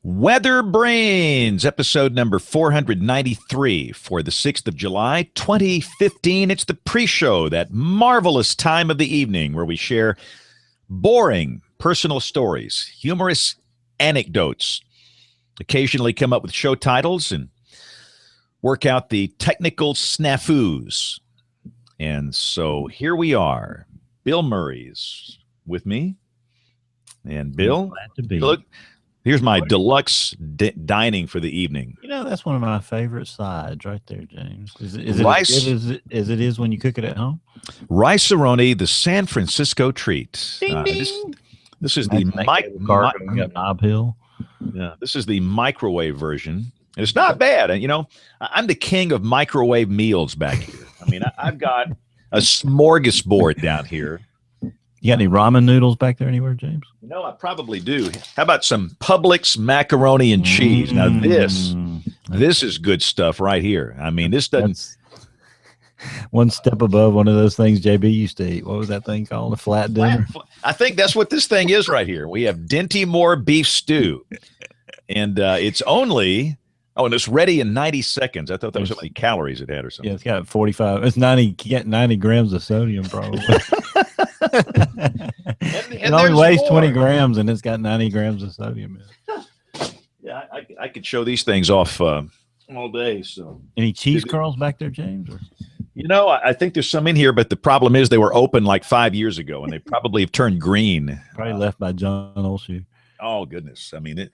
WeatherBrains, episode number 493 for the 6th of July, 2015. It's the pre-show, that marvelous time of the evening where we share boring personal stories, humorous anecdotes, occasionally come up with show titles, and work out the technical snafus. And so here we are. Bill Murray's with me. And Bill, glad to be. Look, here's my deluxe dining for the evening. You know, that's one of my favorite sides right there, James. Is it Rice, as good as it is when you cook it at home? Rice-A-Roni, the San Francisco treat. Ding, ding. This is the Knob Hill. Yeah, this is the microwave version. And it's not bad. And, you know, I'm the king of microwave meals back here. I mean, I've got a smorgasbord down here. You got any ramen noodles back there anywhere, James? You know, I probably do. How about some Publix macaroni and cheese? Now, this is good stuff right here. I mean, this doesn't... That's one step above one of those things JB used to eat. What was that thing called? A flat dinner? I think that's what this thing is right here. We have Dinty Moore beef stew. And it's only... Oh, and it's ready in 90 seconds. I thought that was how many calories it had or something. Yeah, it's got 45. It's 90 grams of sodium, probably. It only weighs 20 grams, and it's got 90 grams of sodium in it. Yeah, I could show these things off all day. So, any cheese curls back there, James? Or? You know, I think there's some in here, but the problem is they were open like 5 years ago, and they probably have turned green. Probably left by John Olshoe. Oh, goodness. I mean,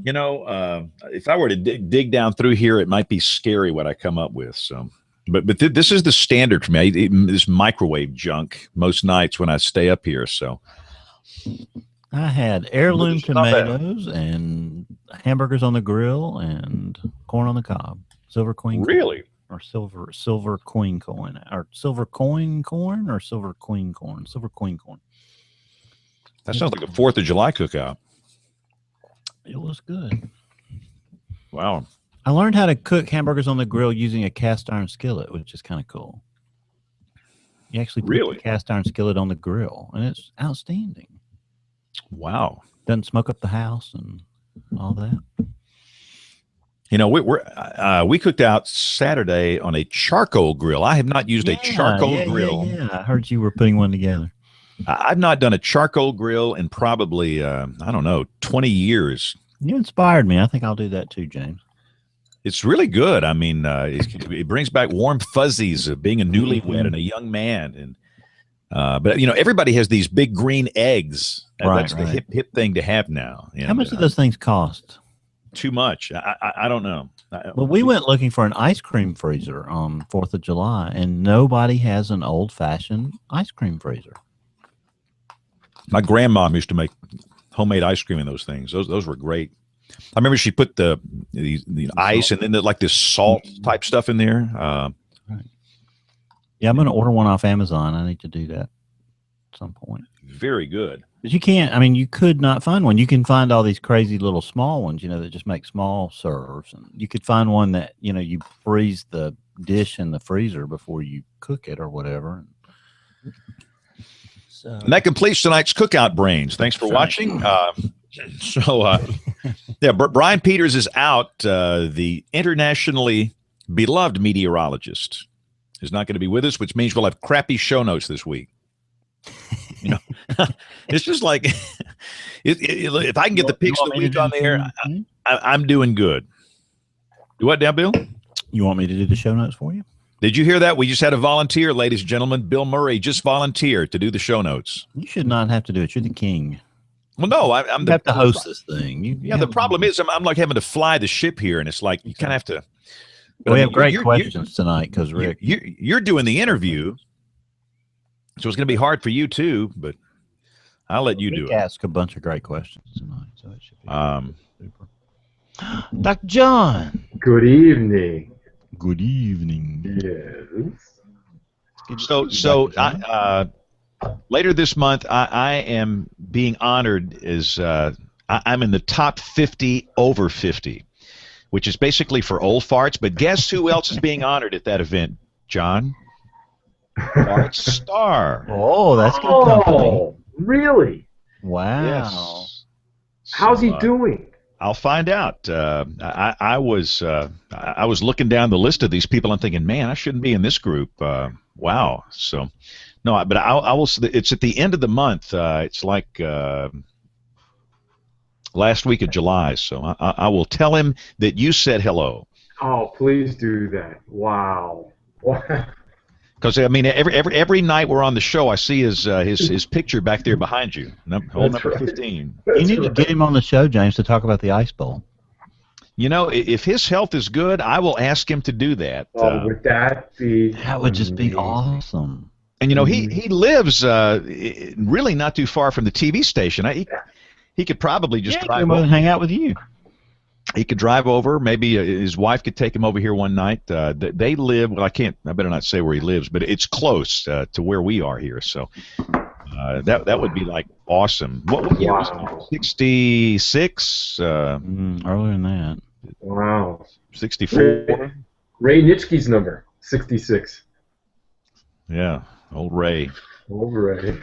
you know, if I were to dig down through here, it might be scary what I come up with. So, but this is the standard for me. This microwave junk most nights when I stay up here. So, I had heirloom tomatoes and hamburgers on the grill and corn on the cob. Silver queen. Really? Or silver queen corn, or silver coin corn, or silver queen corn. Silver queen corn. That sounds like a 4th of July cookout. It was good. Wow. I learned how to cook hamburgers on the grill using a cast iron skillet, which is kind of cool. You actually put the cast iron skillet on the grill, and it's outstanding. Wow. Doesn't smoke up the house and all that. You know, we cooked out Saturday on a charcoal grill. I have not used a charcoal grill. Yeah, I heard you were putting one together. I've not done a charcoal grill in probably, I don't know, 20 years. You inspired me. I think I'll do that too, James. It's really good. I mean, it brings back warm fuzzies of being a newlywed and a young man. And but, you know, everybody has these big green eggs. That's the hip thing to have now. How much do those things cost? Too much. I don't know. Well, we went looking for an ice cream freezer on 4th of July, and nobody has an old-fashioned ice cream freezer. My grandmom used to make homemade ice cream in those things. Those were great. I remember she put the ice and then like this salt type stuff in there. Right. Yeah, I'm going to order one off Amazon. I need to do that at some point. Very good. But you can't. I mean, you could not find one. You can find all these crazy little small ones, you know, that just make small serves. And you could find one that, you know, you freeze the dish in the freezer before you cook it or whatever. So, and that completes tonight's Cookout Brains. Thanks for watching. Yeah, Brian Peters is out. The internationally beloved meteorologist is not going to be with us, which means we'll have crappy show notes this week. You know, it's just like if I can get the picks of the week on there, I'm doing good. Do what now, Bill? You want me to do the show notes for you? Did you hear that? We just had a volunteer, ladies and gentlemen. Bill Murray just volunteered to do the show notes. You should not have to do it. You're the king. Well, no, I'm have to host this thing. The problem is I'm like having to fly the ship here, and it's like you kind of have to. We have great questions tonight because Rick, you're doing the interview, so it's going to be hard for you too. But I'll let you do it. Ask a bunch of great questions tonight, so it should be super. Dr. John. Good evening. Good evening. Yes. So later this month, I am being honored as I'm in the top 50 over 50, which is basically for old farts. But guess who else is being honored at that event, John? Bart Starr. Oh, that's good company. Really? Wow. Yes. How's he doing? I'll find out. I was looking down the list of these people. I'm thinking, man, I shouldn't be in this group. Wow. So, no, but I will. It's at the end of the month. It's like last week of July. So I will tell him that you said hello. Oh, please do that. Wow. Because I mean, every night we're on the show, I see his picture back there behind you. Hole That's number right. 15. You need to get him on the show, James, to talk about the ice bowl. You know, if his health is good, I will ask him to do that. Oh, would that be? That would just be amazing? awesome. And you know, he lives really not too far from the TV station. He could probably just drive over over. and hang out with you. He could drive over. Maybe his wife could take him over here one night. They live. Well, I better not say where he lives, but it's close to where we are here. So that would be like awesome. What year was it? 66? Earlier than that. Wow. 64. Ray Nitschke's number, 66. Yeah, old Ray. Old Ray.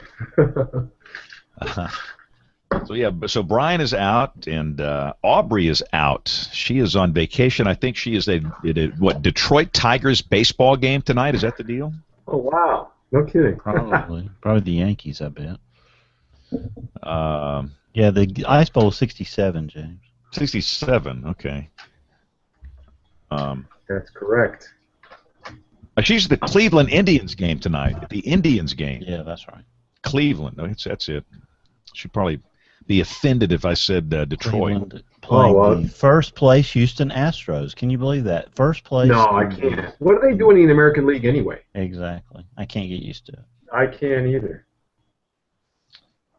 So yeah, so Brian is out and Aubrey is out. She is on vacation. I think she is at a Detroit Tigers baseball game tonight. Is that the deal? Oh wow! No kidding. Probably the Yankees, I bet. Yeah, the ice bowl is 67, James. 67. Okay. That's correct. She's at the Cleveland Indians game tonight. The Indians game. Yeah, that's right. Cleveland. That's it. She'd probably be offended if I said Detroit. Playing the first place Houston Astros. Can you believe that? First place. No, I can't. What are they doing in the American League anyway? Exactly. I can't get used to it. I can't either.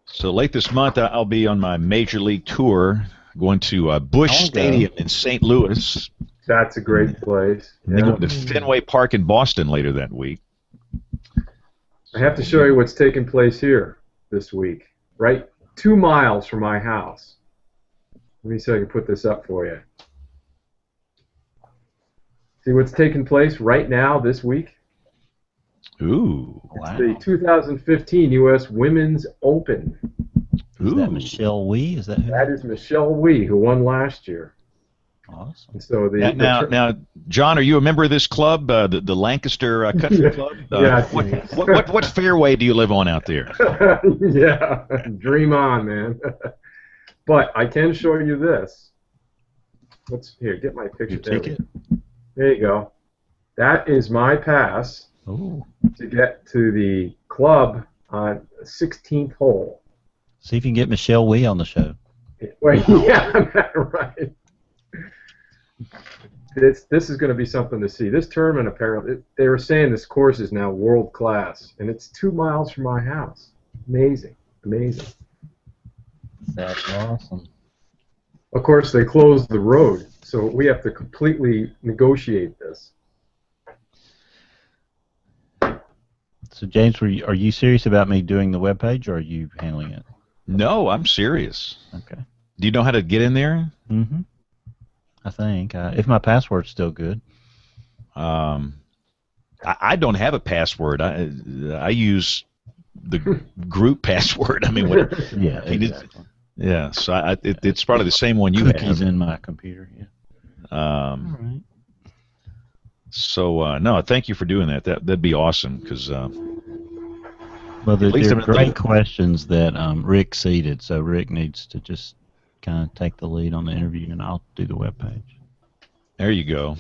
So late this month, I'll be on my major league tour, going to Busch Stadium in St. Louis. That's a great place. And then going to Fenway Park in Boston later that week. I have to show you what's taking place here this week. Right 2 miles from my house. Let me see if I can put this up for you. See what's taking place right now this week? Ooh, wow. It's the 2015 U.S. Women's Open. Is that Michelle Wee? Is that who? That is Michelle Wee, who won last year. Awesome. So now, John, are you a member of this club, the Lancaster Country Club? Yeah. What fairway do you live on out there? Yeah, dream on, man. But I can show you this. Here, get my picture. Ticket. There you go. That is my pass to get to the club on 16th hole. See if you can get Michelle Wee on the show. Wait, yeah, right. This is going to be something to see. This tournament, apparently, they were saying this course is now world class, and it's 2 miles from my house. Amazing, amazing. That's awesome. Of course, they closed the road, so we have to completely negotiate this. So, James, are you serious about me doing the webpage, or are you handling it? No, I'm serious. Okay. Do you know how to get in there? Mm-hmm. I think. If my password's still good. I don't have a password. I use the group password. I mean, whatever. Yeah, exactly. Yeah, so it's probably the same one you have. Cookies in my computer, yeah. All right. So, no, thank you for doing that. That'd be awesome, because... well, they're great questions that Rick seeded, so Rick needs to just kind of take the lead on the interview, and I'll do the webpage. There you go.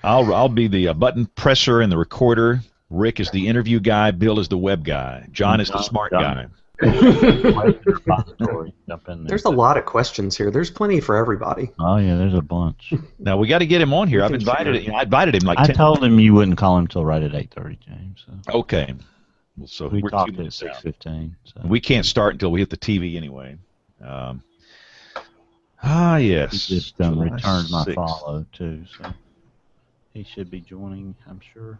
I'll be the button presser and the recorder. Rick is the interview guy. Bill is the web guy. John is the smart guy. There's a lot of questions here. There's plenty for everybody. Oh yeah, there's a bunch. Now we got to get him on here. I've invited him. I invited him like. I told him you wouldn't call him till right at 8:30, James. So. Okay. Well, so we we're talked at 6:15. So. We can't start until we hit the TV anyway. Yes. He just returned my follow too, so he should be joining, I'm sure.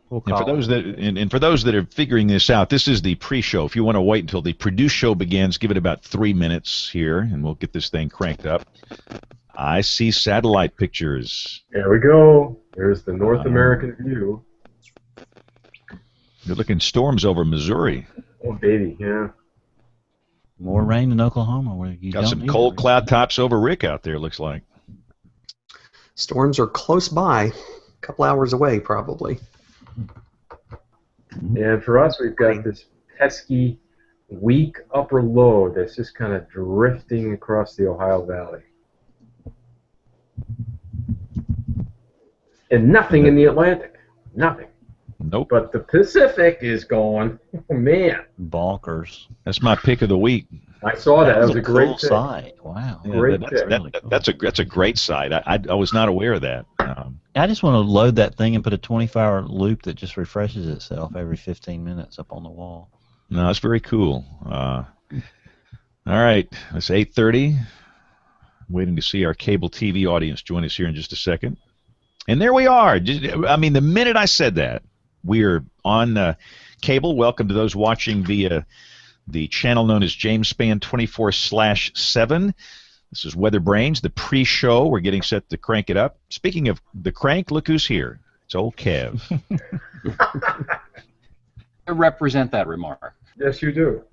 We'll and for those that are figuring this out, this is the pre-show. If you want to wait until the produced show begins, give it about 3 minutes here, and we'll get this thing cranked up. I see satellite pictures. There we go. There's the North American view. Good looking storms over Missouri. Oh, baby, yeah. More rain in Oklahoma where you Got don't some need cold it. cloud tops over Rick out there, looks like. Storms are close by, a couple hours away probably. And for us, we've got this pesky, weak upper low that's just kind of drifting across the Ohio Valley. And nothing in the Atlantic. Nothing. Nope. But the Pacific is going, oh, man. Bonkers. That's my pick of the week. I saw that. That was a cool great pick. sight. Wow. Yeah, Great that's, pick. Really cool. that's a great sight. I was not aware of that. I just want to load that thing and put a 24-hour loop that just refreshes itself every 15 minutes up on the wall. No, it's very cool. All right, it's 8:30. Waiting to see our cable TV audience join us here in just a second. And there we are. I mean, the minute I said that, we're on cable. Welcome to those watching via the channel known as Jamespan 24/7. This is WeatherBrains, the pre-show. We're getting set to crank it up. Speaking of the crank, look who's here. It's old Kev. I represent that remark. Yes, you do.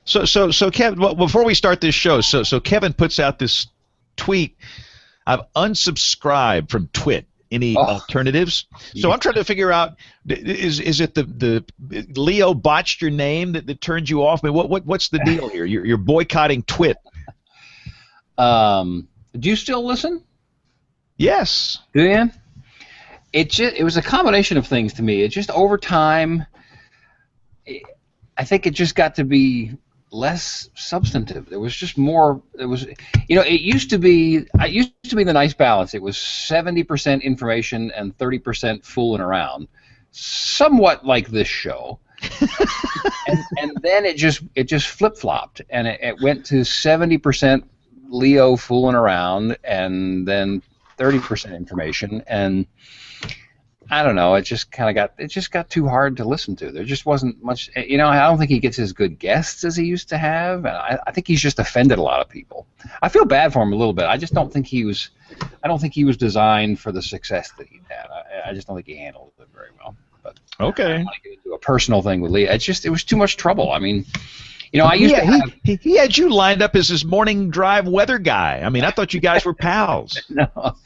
So Kevin, well, before we start this show, so Kevin puts out this tweet. I've unsubscribed from Twit. Any alternatives? So I'm trying to figure out, is it the Leo botched your name that turns you off? I mean, what's the deal here? You're boycotting Twit. Do you still listen? Yes. Do you? It was a combination of things to me. It just over time, I think it just got to be less substantive. There was just more. It was, it used to be. It used to be the nice balance. It was 70% information and 30% fooling around, somewhat like this show. and then it just flip flopped, and it went to 70% Leo fooling around, and then 30% information, and I don't know. It just got too hard to listen to. There just wasn't much. I don't think he gets as good guests as he used to have, and I think he's just offended a lot of people. I feel bad for him a little bit. I just don't think he was. I don't think he was designed for the success that he had. I just don't think he handled it very well. But okay. I don't want to get into a personal thing with Lee. It was too much trouble. I mean, I used to have. He had you lined up as his morning drive weather guy. I mean, I thought you guys were pals. No.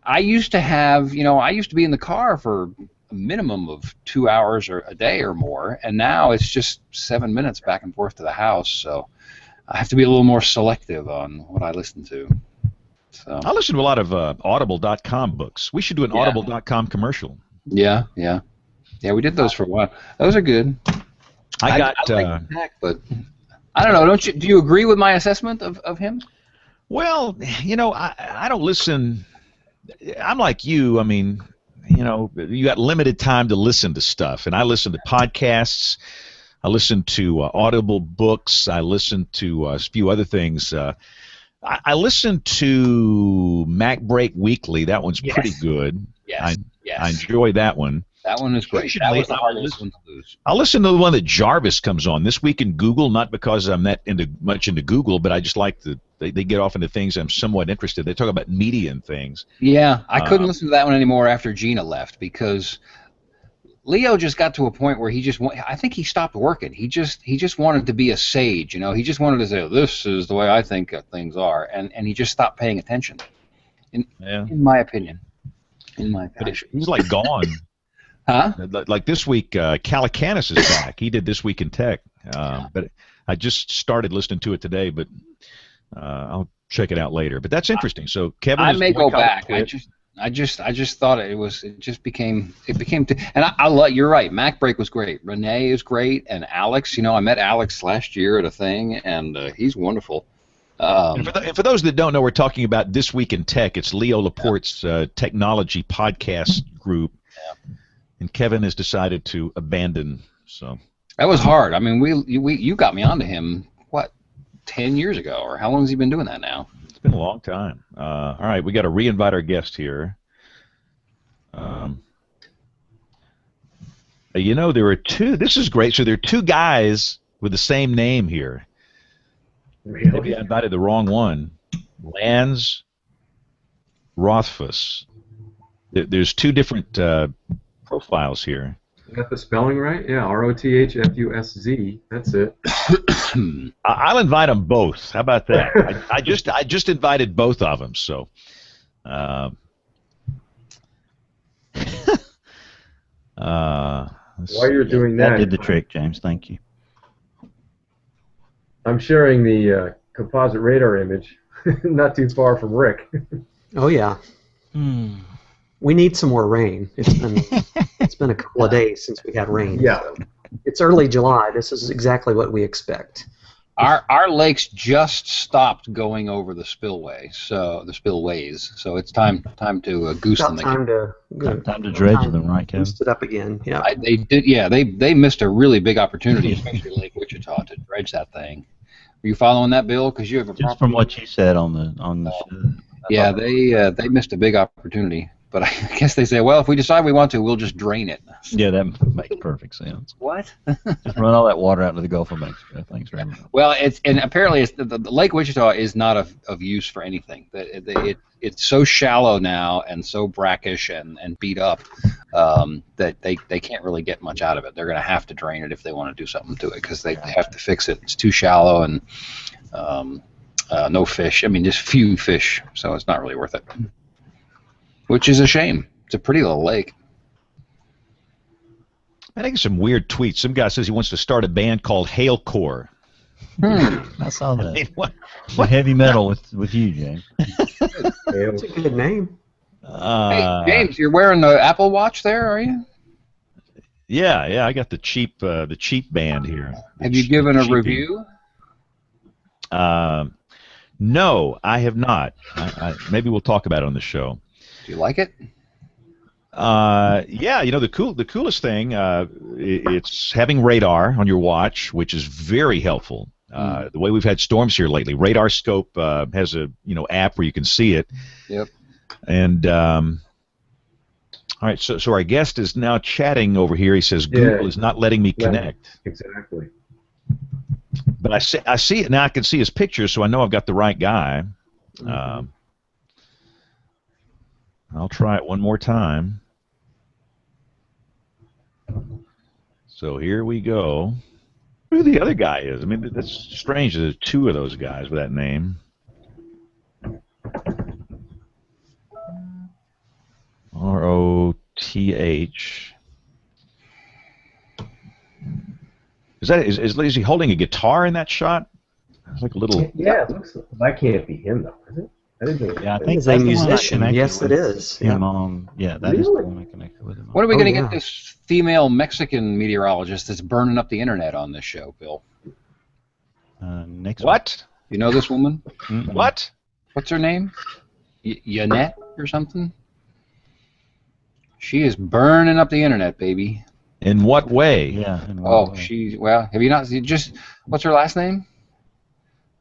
I used to have, I used to be in the car for a minimum of 2 hours or a day or more, and now it's just 7 minutes back and forth to the house, so I have to be a little more selective on what I listen to. So I listen to a lot of Audible.com books. We should do an Audible.com commercial. Yeah, we did those for a while. Those are good. I got like Mac, but I don't know. Do you agree with my assessment of him? Well, I don't listen. I'm like you. I mean, you got limited time to listen to stuff, and I listen to podcasts. I listen to Audible books. I listen to a few other things. I listen to Mac Break Weekly. That one's pretty good. Yes. I enjoy that one. That one is great. That was the hardest one to lose. I'll listen to the one that Jarvis comes on This Week in Google, not because I'm that much into Google, but I just like they get off into things I'm somewhat interested. They talk about media and things. Yeah, I couldn't listen to that one anymore after Gina left because Leo just got to a point where I think he stopped working. He just wanted to be a sage, He just wanted to say, this is the way I think things are, and he just stopped paying attention. In my opinion. But he's like gone. Huh? Like this week, Calacanis is back. He did This Week in Tech. But I just started listening to it today, but I'll check it out later. But that's interesting. So Kevin, I may go back. I just thought it became and you're right. Mac Break was great. Renee is great, and Alex. I met Alex last year at a thing, and he's wonderful. And for those that don't know, we're talking about This Week in Tech. It's Leo Laporte's technology podcast group. Yeah. And Kevin has decided to abandon. So that was hard. I mean, you got me onto him 10 years ago, or how long has he been doing that now? It's been a long time. All right, we got to re-invite our guest here. There are two. This is great. So there are two guys with the same name here. Really? Maybe I invited the wrong one. Lance Rothfuss. There's two different profiles here. You got the spelling right? Yeah, Rothfusz. That's it. I'll invite them both. How about that? I just invited both of them. So, While you're doing That that, did the trick, James. Thank you. I'm sharing the composite radar image, not too far from Rick. Oh yeah. We need some more rain. It's been a couple of days since we had rain. Yeah. So. It's early July. This is exactly what we expect. Our lakes just stopped going over the spillways, so it's time to goose them again. Time to dredge them, right, Kevin? Boost it up again. Yeah. They did, yeah. They missed a really big opportunity, especially Lake Wichita, to dredge that thing. Were you following that, Bill? Because you have a Just from what you said on the show. Yeah, they missed a big opportunity. But I guess they say, well, if we decide we want to, we'll just drain it. Yeah, that makes perfect sense. What? Just run all that water out to the Gulf of Mexico. Thanks very much. Well, apparently the Lake Wichita is not of use for anything. It's so shallow now and so brackish and beat up that they can't really get much out of it. They're going to have to drain it if they want to do something to it because they have to fix it. It's too shallow and no fish. I mean, just few fish, so it's not really worth it. Which is a shame. It's a pretty little lake. I think some weird tweets. Some guy says he wants to start a band called Hailcore. I saw that. I mean, what? Heavy metal with you, James. It's a good name. Hey, James, you're wearing the Apple Watch there, are you? Yeah. I got the cheap band here. Have you given a review? No, I have not. Maybe we'll talk about it on the show. Do you like it? Yeah, the coolest thing, it's having radar on your watch, which is very helpful. The way we've had storms here lately, Radar Scope has a app where you can see it. Yep. And all right, so our guest is now chatting over here. He says Google is not letting me connect. Exactly. But I see it now. I can see his picture, so I know I've got the right guy. I'll try it one more time. So here we go. Who the other guy is? I mean, that's strange. There's two of those guys with that name. R-O-T-H. Is he holding a guitar in that shot? It's like a little. Yeah, it looks. That can't be him though, is it? I didn't Yeah, I think He's a musician. Yes, it is. Him on, that is the one I connected with him on. When are we going to get this female Mexican meteorologist that's burning up the internet on this show, Bill? Next What? You know this woman? What? What's her name? Yannette or something? She is burning up the internet, baby. In what way? Yeah. Have you not just what's her last name?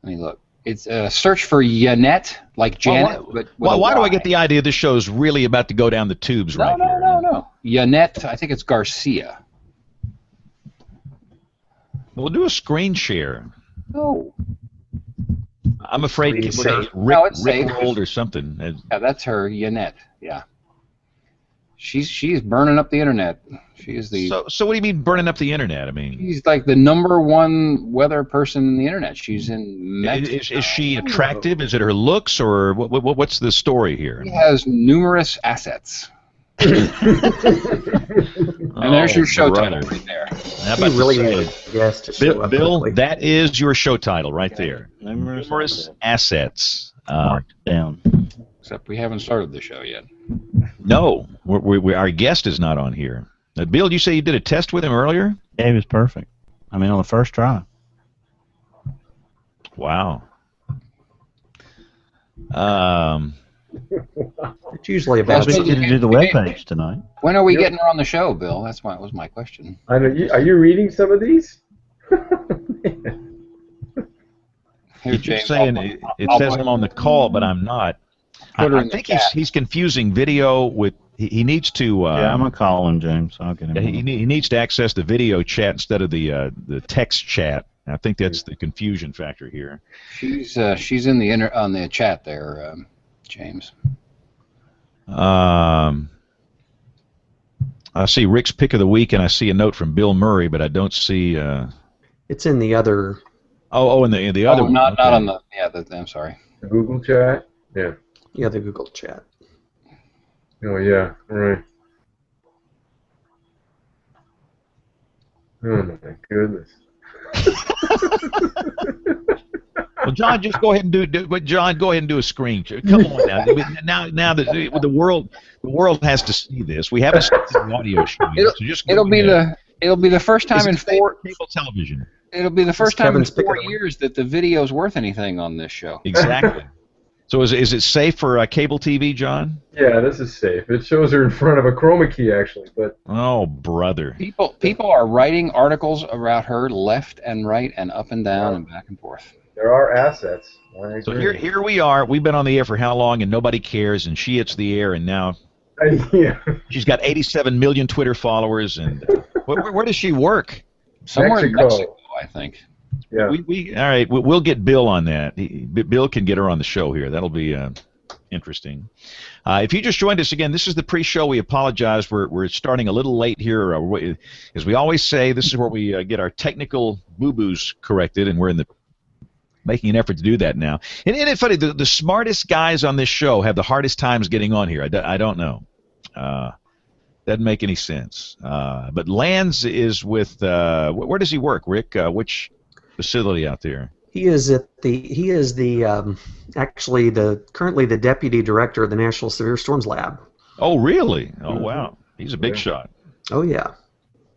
Let me look. It's search for Yannette, like Janet. Why do I get the idea this show is really about to go down the tubes right here? No. Yannette, I think it's Garcia. We'll do a screen share. No. I'm afraid Please Rick rolled or something. Yeah, that's her, Yannette. Yeah. She's burning up the internet. She is the. So what do you mean burning up the internet? I mean, she's like the #1 weather person in the internet. She's in Mexico. Is she attractive? Is it her looks, or what's the story here? She has numerous assets. And there's your show title right there. You really need a guest to show up Bill, quickly. that is your show title right there. Numerous assets. Marked down. Except we haven't started the show yet. No, our guest is not on here. Bill, you say you did a test with him earlier? Yeah, he was perfect. I mean, on the first try. Wow. It's usually about. I was going to do the webpage tonight. When are we getting her on the show, Bill? That was my question. I know. Are you reading some of these? Here, He keeps saying it says I'm on the call, but I'm not. I think he's confusing video with. He needs to. I'm gonna call him, James. I'll get him. He needs to access the video chat instead of the text chat. I think that's the confusion factor here. She's in the on the chat there, James. I see Rick's pick of the week, and I see a note from Bill Murray, but I don't see. It's in the other. In the other one. Not Okay. on the. Yeah, I'm sorry. The Google chat? Yeah. Yeah, the Google chat. Oh, yeah. All right. Oh, my goodness. Well, John, just go ahead and John, go ahead and do a screen share. Come on now. Now that the world has to see this. We haven't seen the audio show yet, so just It'll be the first time in cable television. It'll be the first time in Kevin's 4 picking years that the video's worth anything on this show. Exactly. So is it safe for cable TV, John? Yeah, this is safe. It shows her in front of a chroma key, actually, but Oh, brother. People are writing articles about her left and right and up and down and back and forth. there are assets. I So agree. here we are. We've been on the air for how long, and nobody cares, and she hits the air, and now Yeah. she's got 87 million Twitter followers, and where does she work? Somewhere in Mexico. Mexico, I think. Yeah. All right. We'll get Bill on that. Bill can get her on the show here. That'll be interesting. If you just joined us again, this is the pre-show. We apologize. We're starting a little late here. As we always say, this is where we get our technical boo-boos corrected, and we're making an effort to do that now. And it's funny, the smartest guys on this show have the hardest times getting on here. I don't know. Doesn't make any sense. But Lance is with, where does he work, Rick? Which facility out there? He is currently the deputy director of the National Severe Storms Lab. Oh, really? Oh, wow. He's a big shot. Oh yeah.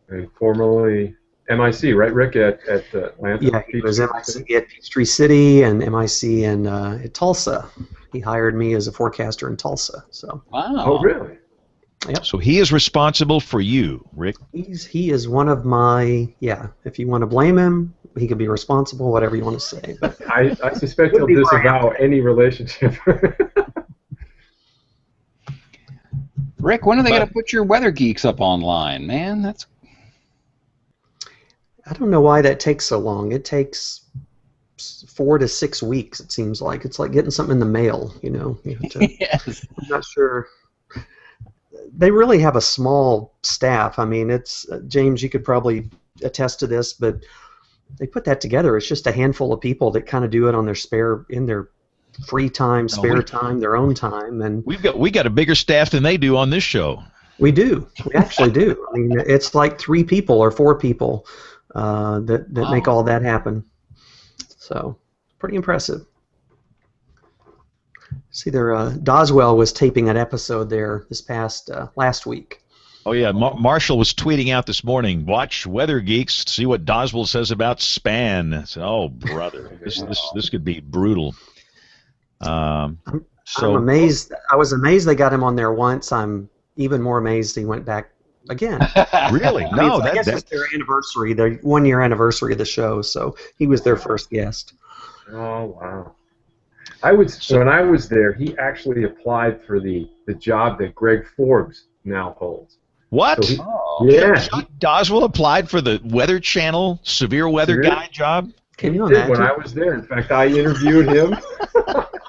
And formerly MIC, right, Rick, at Atlanta? Yeah, he was MIC at Peachtree City and MIC at Tulsa. He hired me as a forecaster in Tulsa. So. Wow. Oh, really? Yep. So he is responsible for you, Rick. He is one of my If you want to blame him, he could be responsible. Whatever you want to say. But I suspect he'll disavow any relationship. Rick, when are they going to put your weather geeks up online, man? I don't know why that takes so long. It takes 4 to 6 weeks. It seems like it's like getting something in the mail. You have to, Yes. I'm not sure. They really have a small staff. I mean, it's James. You could probably attest to this, but they put that together. It's just a handful of people that kind of do it on their free time, time, their own time, and we got a bigger staff than they do on this show. We do. We actually do. I mean, it's like 3 people or 4 people that make all that happen. So, pretty impressive. See, Doswell was taping an episode there this past last week. Oh yeah, Marshall was tweeting out this morning. Watch Weather Geeks, see what Doswell says about span. So, oh brother, this could be brutal. I'm amazed. I was amazed they got him on there once. I'm even more amazed he went back again. Really? I guess it's their anniversary, their 1-year anniversary of the show. So he was their first guest. Oh wow! When I was there, he actually applied for the job that Greg Forbes now holds. What? So yeah. Chuck Doswell applied for the Weather Channel severe weather guy job? Can you He did imagine? when I was there. In fact, I interviewed him.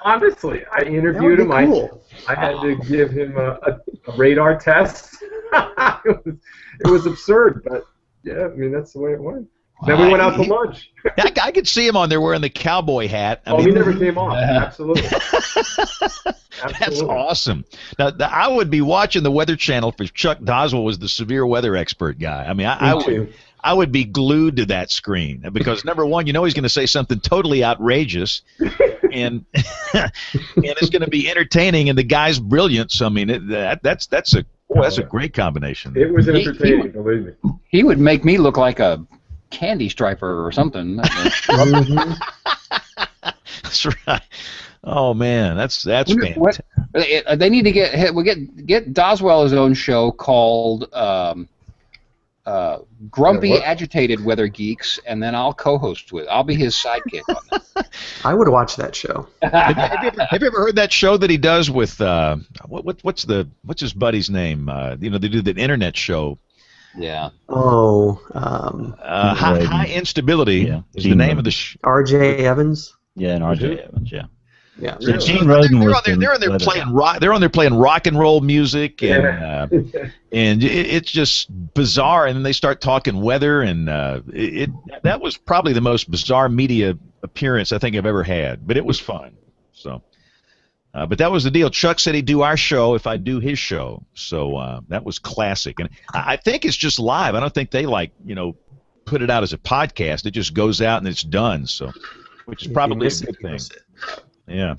Honestly, I interviewed him. Cool. I had to give him a radar test. it was absurd, but yeah, I mean that's the way it went. Then we went out to lunch. I could see him on there wearing the cowboy hat. I mean, he never came off. Absolutely. That's awesome. Now, I would be watching the Weather Channel if Chuck Doswell was the severe weather expert guy. I mean, I would be glued to that screen because number one, he's going to say something totally outrageous, and it's going to be entertaining, and the guy's brilliant. So I mean, that's a great combration. It was entertaining, believe me. He would make me look like a candy striper or something. That's right. Oh man, that's fantastic. They need to get Doswell his own show called Grumpy Agitated Weather Geeks, and then I'll co-host with it. I'll be his sidekick on that. I would watch that show. Have you ever heard that show that he does with what's his buddy's name? They do the internet show. Yeah. Oh. High Instability is the name of the show. R.J. Evans. Yeah, and R.J. Evans. Yeah. Yeah. So Really? Gene Rodin they're was on there, the they're on there weather playing guy. rock. They're on there playing rock and roll music, and Yeah. and it's just bizarre. And then they start talking weather, and that was probably the most bizarre media appearance I think I've ever had. But it was fun. So, but that was the deal. Chuck said he'd do our show if I do his show. So that was classic, and I think it's just live. I don't think they put it out as a podcast. It just goes out and it's done. So, which is If you probably a miss it, good you thing. miss it. Yeah.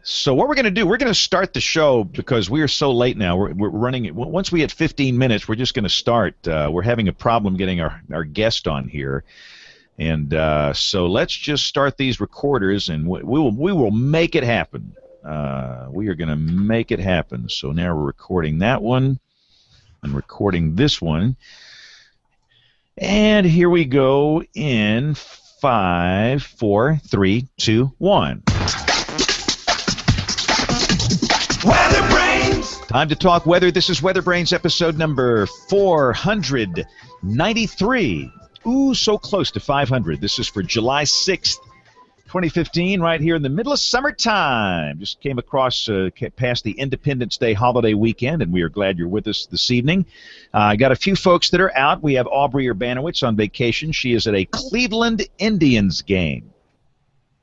So what we're going to do, we're going to start the show because we are so late now. We're running it. Once we hit 15 minutes, we're just going to start. We're having a problem getting our guest on here. And so let's just start these recorders, and we will make it happen. We are going to make it happen. So now we're recording that one and recording this one. And here we go in 5, 4, 3, 2, 1. WeatherBrains! Time to talk weather. This is WeatherBrains episode number 493. Ooh, so close to 500. This is for July 6th, 2015, right here in the middle of summertime. Just came across past the Independence Day holiday weekend, and we are glad you're with us this evening. I got a few folks that are out. We have Aubrey Urbanowitz on vacation. She is at a Cleveland Indians game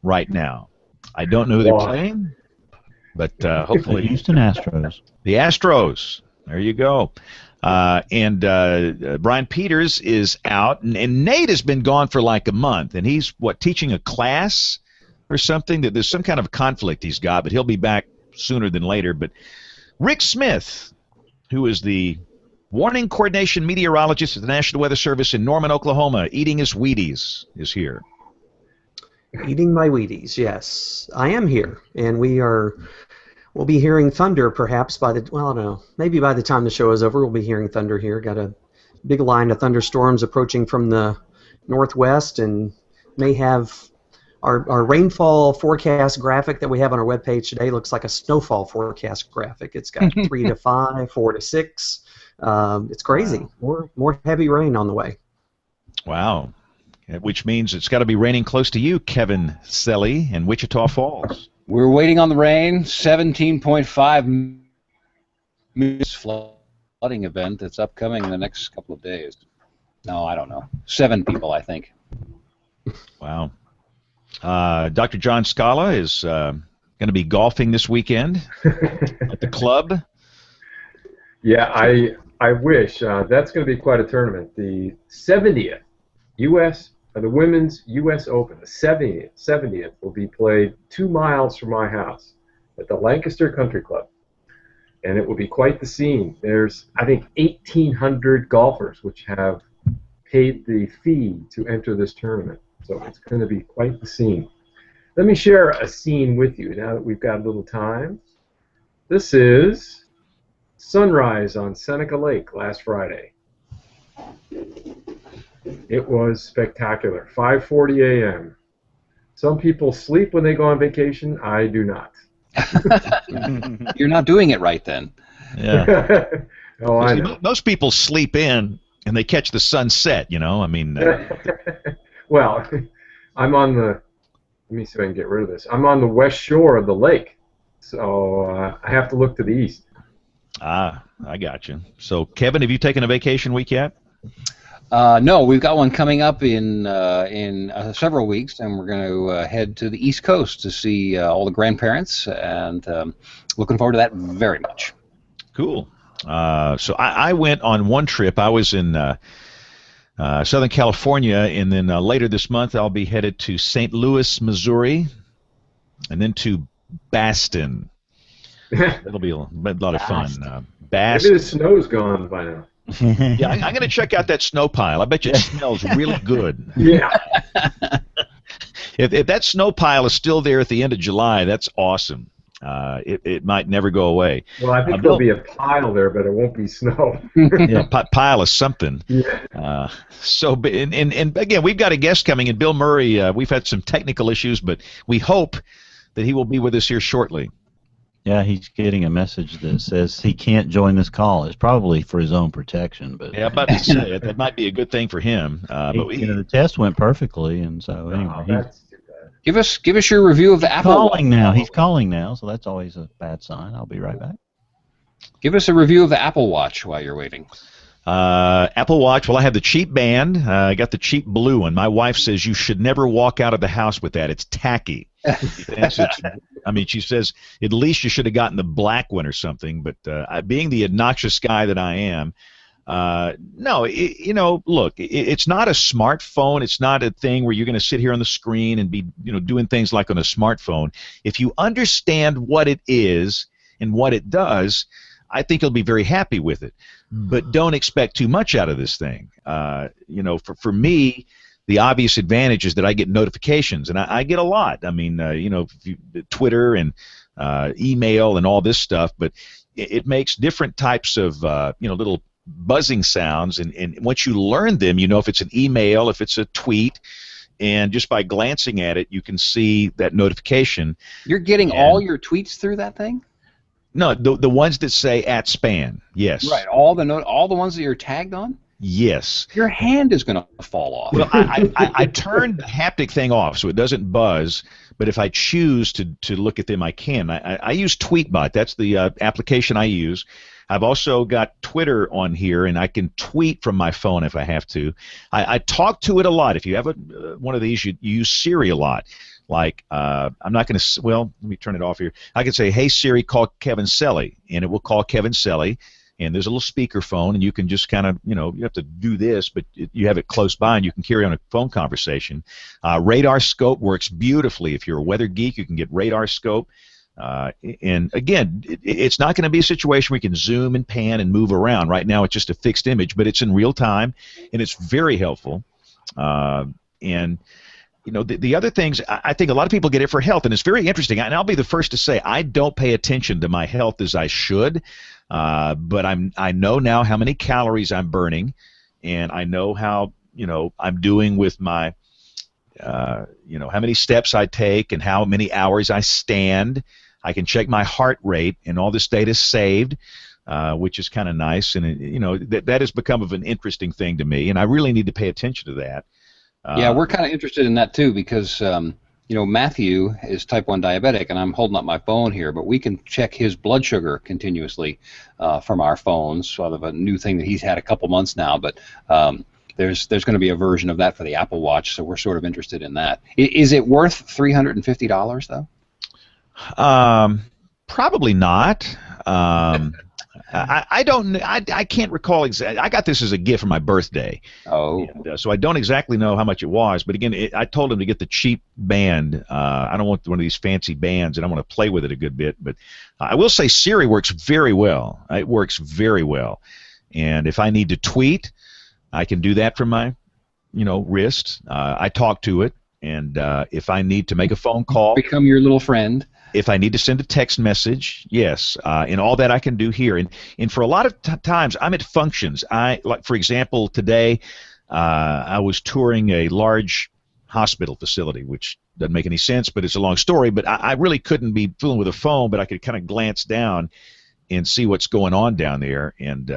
right now. I don't know who they're playing, but The hopefully Houston Astros. the Astros. There you go. And Brian Peters is out, and Nate has been gone for like a month, and he's teaching a class or something. That there's some kind of conflict he's got, but he'll be back sooner than later. But Rick Smith, who is the warning coordination meteorologist at the National Weather Service in Norman, Oklahoma, eating his Wheaties, is here. Eating my Wheaties, yes. I am here, and we'll be hearing thunder perhaps I don't know, maybe by the time the show is over, we'll be hearing thunder here. Got a big line of thunderstorms approaching from the northwest, and may have our rainfall forecast graphic that we have on our webpage today looks like a snowfall forecast graphic. It's got 3 to 5, 4 to 6. It's crazy. More heavy rain on the way. Wow. Which means it's got to be raining close to you, Kevin Selly, in Wichita Falls. We're waiting on the rain. 17.5 minutes flooding event that's upcoming in the next couple of days. No, I don't know. 7 people, I think. Wow. Dr. John Scala is going to be golfing this weekend at the club. Yeah, I wish. That's going to be quite a tournament. The 70th the Women's U.S. Open, the 70th will be played 2 miles from my house at the Lancaster Country Club. And it will be quite the scene. There's, I think, 1,800 golfers which have paid the fee to enter this tournament. So it's going to be quite the scene. Let me share a scene with you now that we've got a little time. This is sunrise on Seneca Lake last Friday. It was spectacular. 5:40 a.m. Some people sleep when they go on vacation. I do not. You're not doing it right then. Yeah. Oh, I know. Most people sleep in and they catch the sunset, I mean. Well, I'm on the. Let me see if I can get rid of this. I'm on the west shore of the lake, so I have to look to the east. I got you. So, Kevin, have you taken a vacation week yet? No, we've got one coming up in several weeks, and we're going to head to the East Coast to see all the grandparents, and looking forward to that very much. Cool. So I went on one trip. I was in Southern California, and then later this month I'll be headed to St. Louis, Missouri, and then to Baston. That'll be a lot of fun. Maybe Baston. the snow's gone by now. Yeah, I'm going to check out that snow pile. I bet you it smells really good. Yeah. If that snow pile is still there at the end of July, that's awesome. It might never go away. Well, I think there'll be a pile there, but it won't be snow. Yeah, pile of something. Yeah. And again, we've got a guest coming in, Bill Murray. We've had some technical issues, but we hope that he will be with us here shortly. Yeah, he's getting a message that says he can't join this call. It's probably for his own protection, but Yeah, I'm about to say it. That might be a good thing for him. But the test went perfectly, and so Oh, anyway, that's too bad. Give us your review of the Apple Watch. Calling now. He's calling now, so that's always a bad sign. I'll be right back. Give us a review of the Apple Watch while you're waiting. Apple Watch. Well, I have the cheap band. I got the cheap blue one. My wife says you should never walk out of the house with that. It's tacky. She says at least you should have gotten the black one or something. But being the obnoxious guy that I am, no, look, it's not a smartphone. It's not a thing where you're going to sit here on the screen and be, doing things like on a smartphone. If you understand what it is and what it does, I think you'll be very happy with it. But don't expect too much out of this thing. For me, the obvious advantage is that I get notifications, and I get a lot. Twitter and email and all this stuff, but it makes different types of, little buzzing sounds, and once you learn them, if it's an email, if it's a tweet, and just by glancing at it, you can see that notification. You're getting all your tweets through that thing? No, the ones that say @span, yes. Right, all the ones that you're tagged on? Yes. Your hand is going to fall off. Well, I turned the haptic thing off so it doesn't buzz, but if I choose to look at them, I can. I use TweetBot. That's the application I use. I've also got Twitter on here, and I can tweet from my phone if I have to. I talk to it a lot. If you have one of these, you use Siri a lot. Like, I'm not going to, well, let me turn it off here. I can say, hey, Siri, call Kevin Selly, and it will call Kevin Selly, and there's a little speakerphone, and you can just kind of, you have to do this, but you have it close by, and you can carry on a phone conversation. Radar scope works beautifully. If you're a weather geek, you can get radar scope. And again, it's not going to be a situation where you can zoom and pan and move around. Right now, it's just a fixed image, but it's in real time, and it's very helpful. The other things, I think a lot of people get it for health, and it's very interesting. And I'll be the first to say I don't pay attention to my health as I should, but I know now how many calories I'm burning, and I know how I'm doing with my how many steps I take and how many hours I stand. I can check my heart rate, and all this data is saved, which is kind of nice. And that has become of an interesting thing to me, and I really need to pay attention to that. Yeah, we're kind of interested in that too because Matthew is type 1 diabetic, and I'm holding up my phone here, but we can check his blood sugar continuously from our phones. Sort of a new thing that he's had a couple months now, but there's going to be a version of that for the Apple Watch, so we're sort of interested in that. Is it worth $350 though? Probably not. I don't. I can't recall exactly. I got this as a gift for my birthday. Oh. And, so I don't exactly know how much it was, but again, I told him to get the cheap band. I don't want one of these fancy bands, and I want to play with it a good bit. But I will say Siri works very well. It works very well, and if I need to tweet, I can do that from my, wrist. I talk to it, and if I need to make a phone call, become your little friend. If I need to send a text message, yes, and all that I can do here. And for a lot of times, I'm at functions. Like for example, today I was touring a large hospital facility, which doesn't make any sense, but it's a long story. But I really couldn't be fooling with a phone, but I could kind of glance down and see what's going on down there, and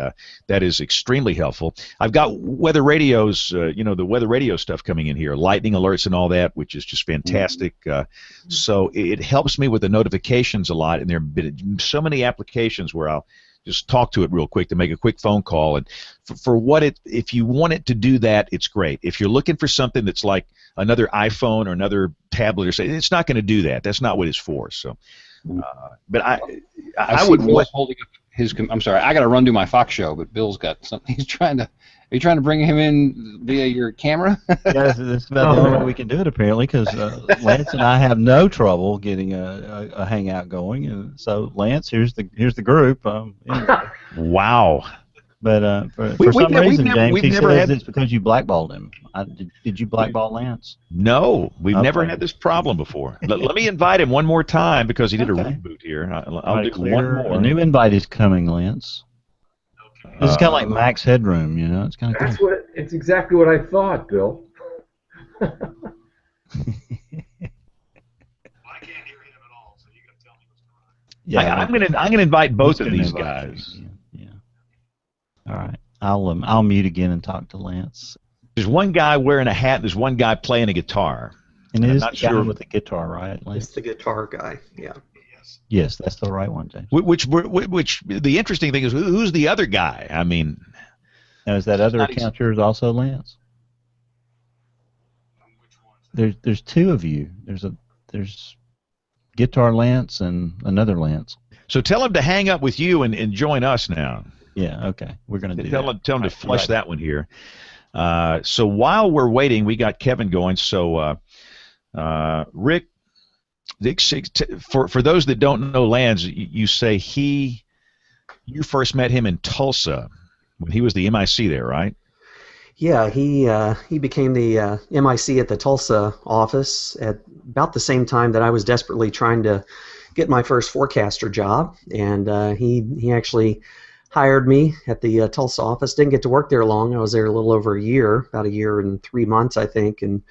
that is extremely helpful. I've got weather radios, the weather radio stuff coming in here, lightning alerts and all that, which is just fantastic. So it helps me with the notifications a lot, and there have been so many applications where I'll just talk to it real quick to make a quick phone call. And for what if you want it to do that, it's great. If you're looking for something that's like another iPhone or another tablet or something, it's not going to do that. That's not what it's for. So. But I would. Bill's holding up his. I'm sorry, I got to run do my Fox show, but Bill's got something. He's trying to. Are you trying to bring him in via your camera? Yeah, that's about the only way we can do it apparently, because Lance and I have no trouble getting a hangout going, and so Lance, here's the group. Anyway. Wow. But for some reason, James, he says it's because you blackballed him. Did you blackball Lance? No, we've never had this problem before. Let me invite him one more time because he did a reboot here. I'll do one more. A new invite is coming, Lance. Okay. This is kind of like Max Headroom, It's kind of cool. It's exactly what I thought, Bill. I can't hear him at all, so you got to tell me what's going on. Yeah, I'm gonna invite both of these guys. Yeah. All right. I'll mute again and talk to Lance. There's one guy wearing a hat. There's one guy playing a guitar. And it I'm is not the guy sure with the guitar, right, It's Lance? the guitar guy. Yeah. Yes. Yes, that's the right one, James. which the interesting thing is who's the other guy? I mean, Now, is that other not account yours also, Lance? Which ones? There's two of you. There's Guitar Lance and another Lance. so tell him to hang up with you and join us now. Yeah, okay. We're going to do Tell that. him to Right, flush right. that one here. So while we're waiting, we got Kevin going. So Rick, for those that don't know Lance, you say you first met him in Tulsa when he was the MIC there, right? Yeah, he became the MIC at the Tulsa office at about the same time that I was desperately trying to get my first forecaster job, and he actually hired me at the Tulsa office. Didn't get to work there long. I was there a little over a year, about a year and 3 months, I think, and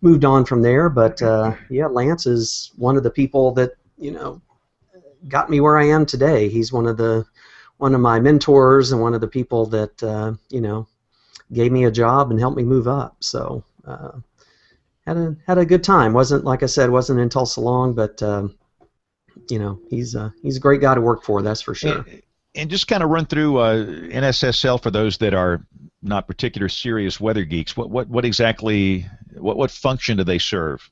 moved on from there. But yeah, Lance is one of the people that got me where I am today. He's one of my mentors and one of the people that gave me a job and helped me move up. So had a good time. Wasn't, like I said, wasn't in Tulsa long, but he's a great guy to work for. That's for sure. And just kind of run through NSSL for those that are not particular serious weather geeks. What exactly what function do they serve?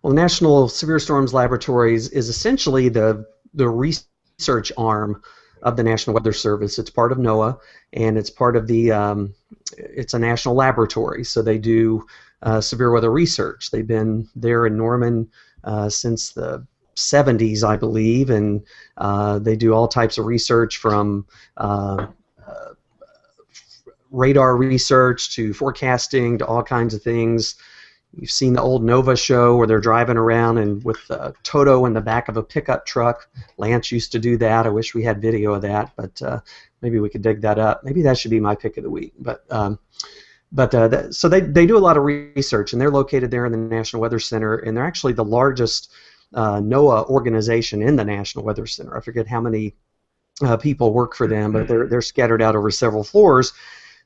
Well, the National Severe Storms Laboratories is essentially the research arm of the National Weather Service. It's part of NOAA, and it's part of the it's a national laboratory, so they do severe weather research. They've been there in Norman since the 70s, I believe, and they do all types of research from radar research to forecasting to all kinds of things. You've seen the old Nova show where they're driving around and with Toto in the back of a pickup truck. Lance used to do that. I wish we had video of that, but maybe we could dig that up. Maybe that should be my pick of the week. So they do a lot of research, and they're located there in the National Weather Center, and they're actually the largest NOAA organization in the National Weather Center. I forget how many people work for them, but they're scattered out over several floors.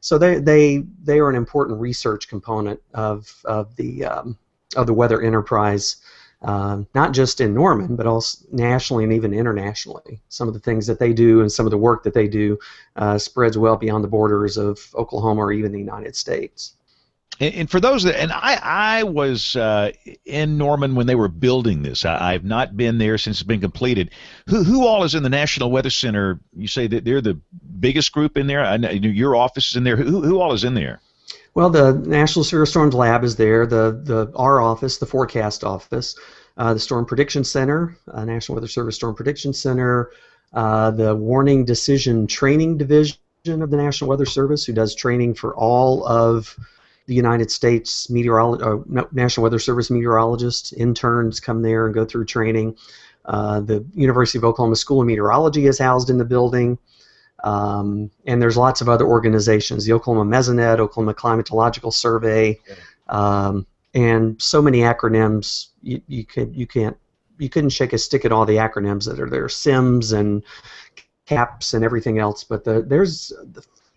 So they are an important research component of the weather enterprise, not just in Norman, but also nationally and even internationally. Some of the things that they do and some of the work that they do spreads well beyond the borders of Oklahoma or even the United States. And for those that, and I was in Norman when they were building this. I've not been there since it's been completed. Who all is in the National Weather Center? You say that they're the biggest group in there. I know your office is in there. Who all is in there? Well, the National Severe Storms Lab is there. Our office, the forecast office, the Storm Prediction Center, National Weather Service Storm Prediction Center, the Warning Decision Training Division of the National Weather Service, who does training for all of the United States National Weather Service meteorologists. Interns come there and go through training. The University of Oklahoma School of Meteorology is housed in the building. And there's lots of other organizations, the Oklahoma Mesonet, Oklahoma Climatological Survey, and so many acronyms. You couldn't shake a stick at all the acronyms that are there, SIMS and CAPS and everything else. But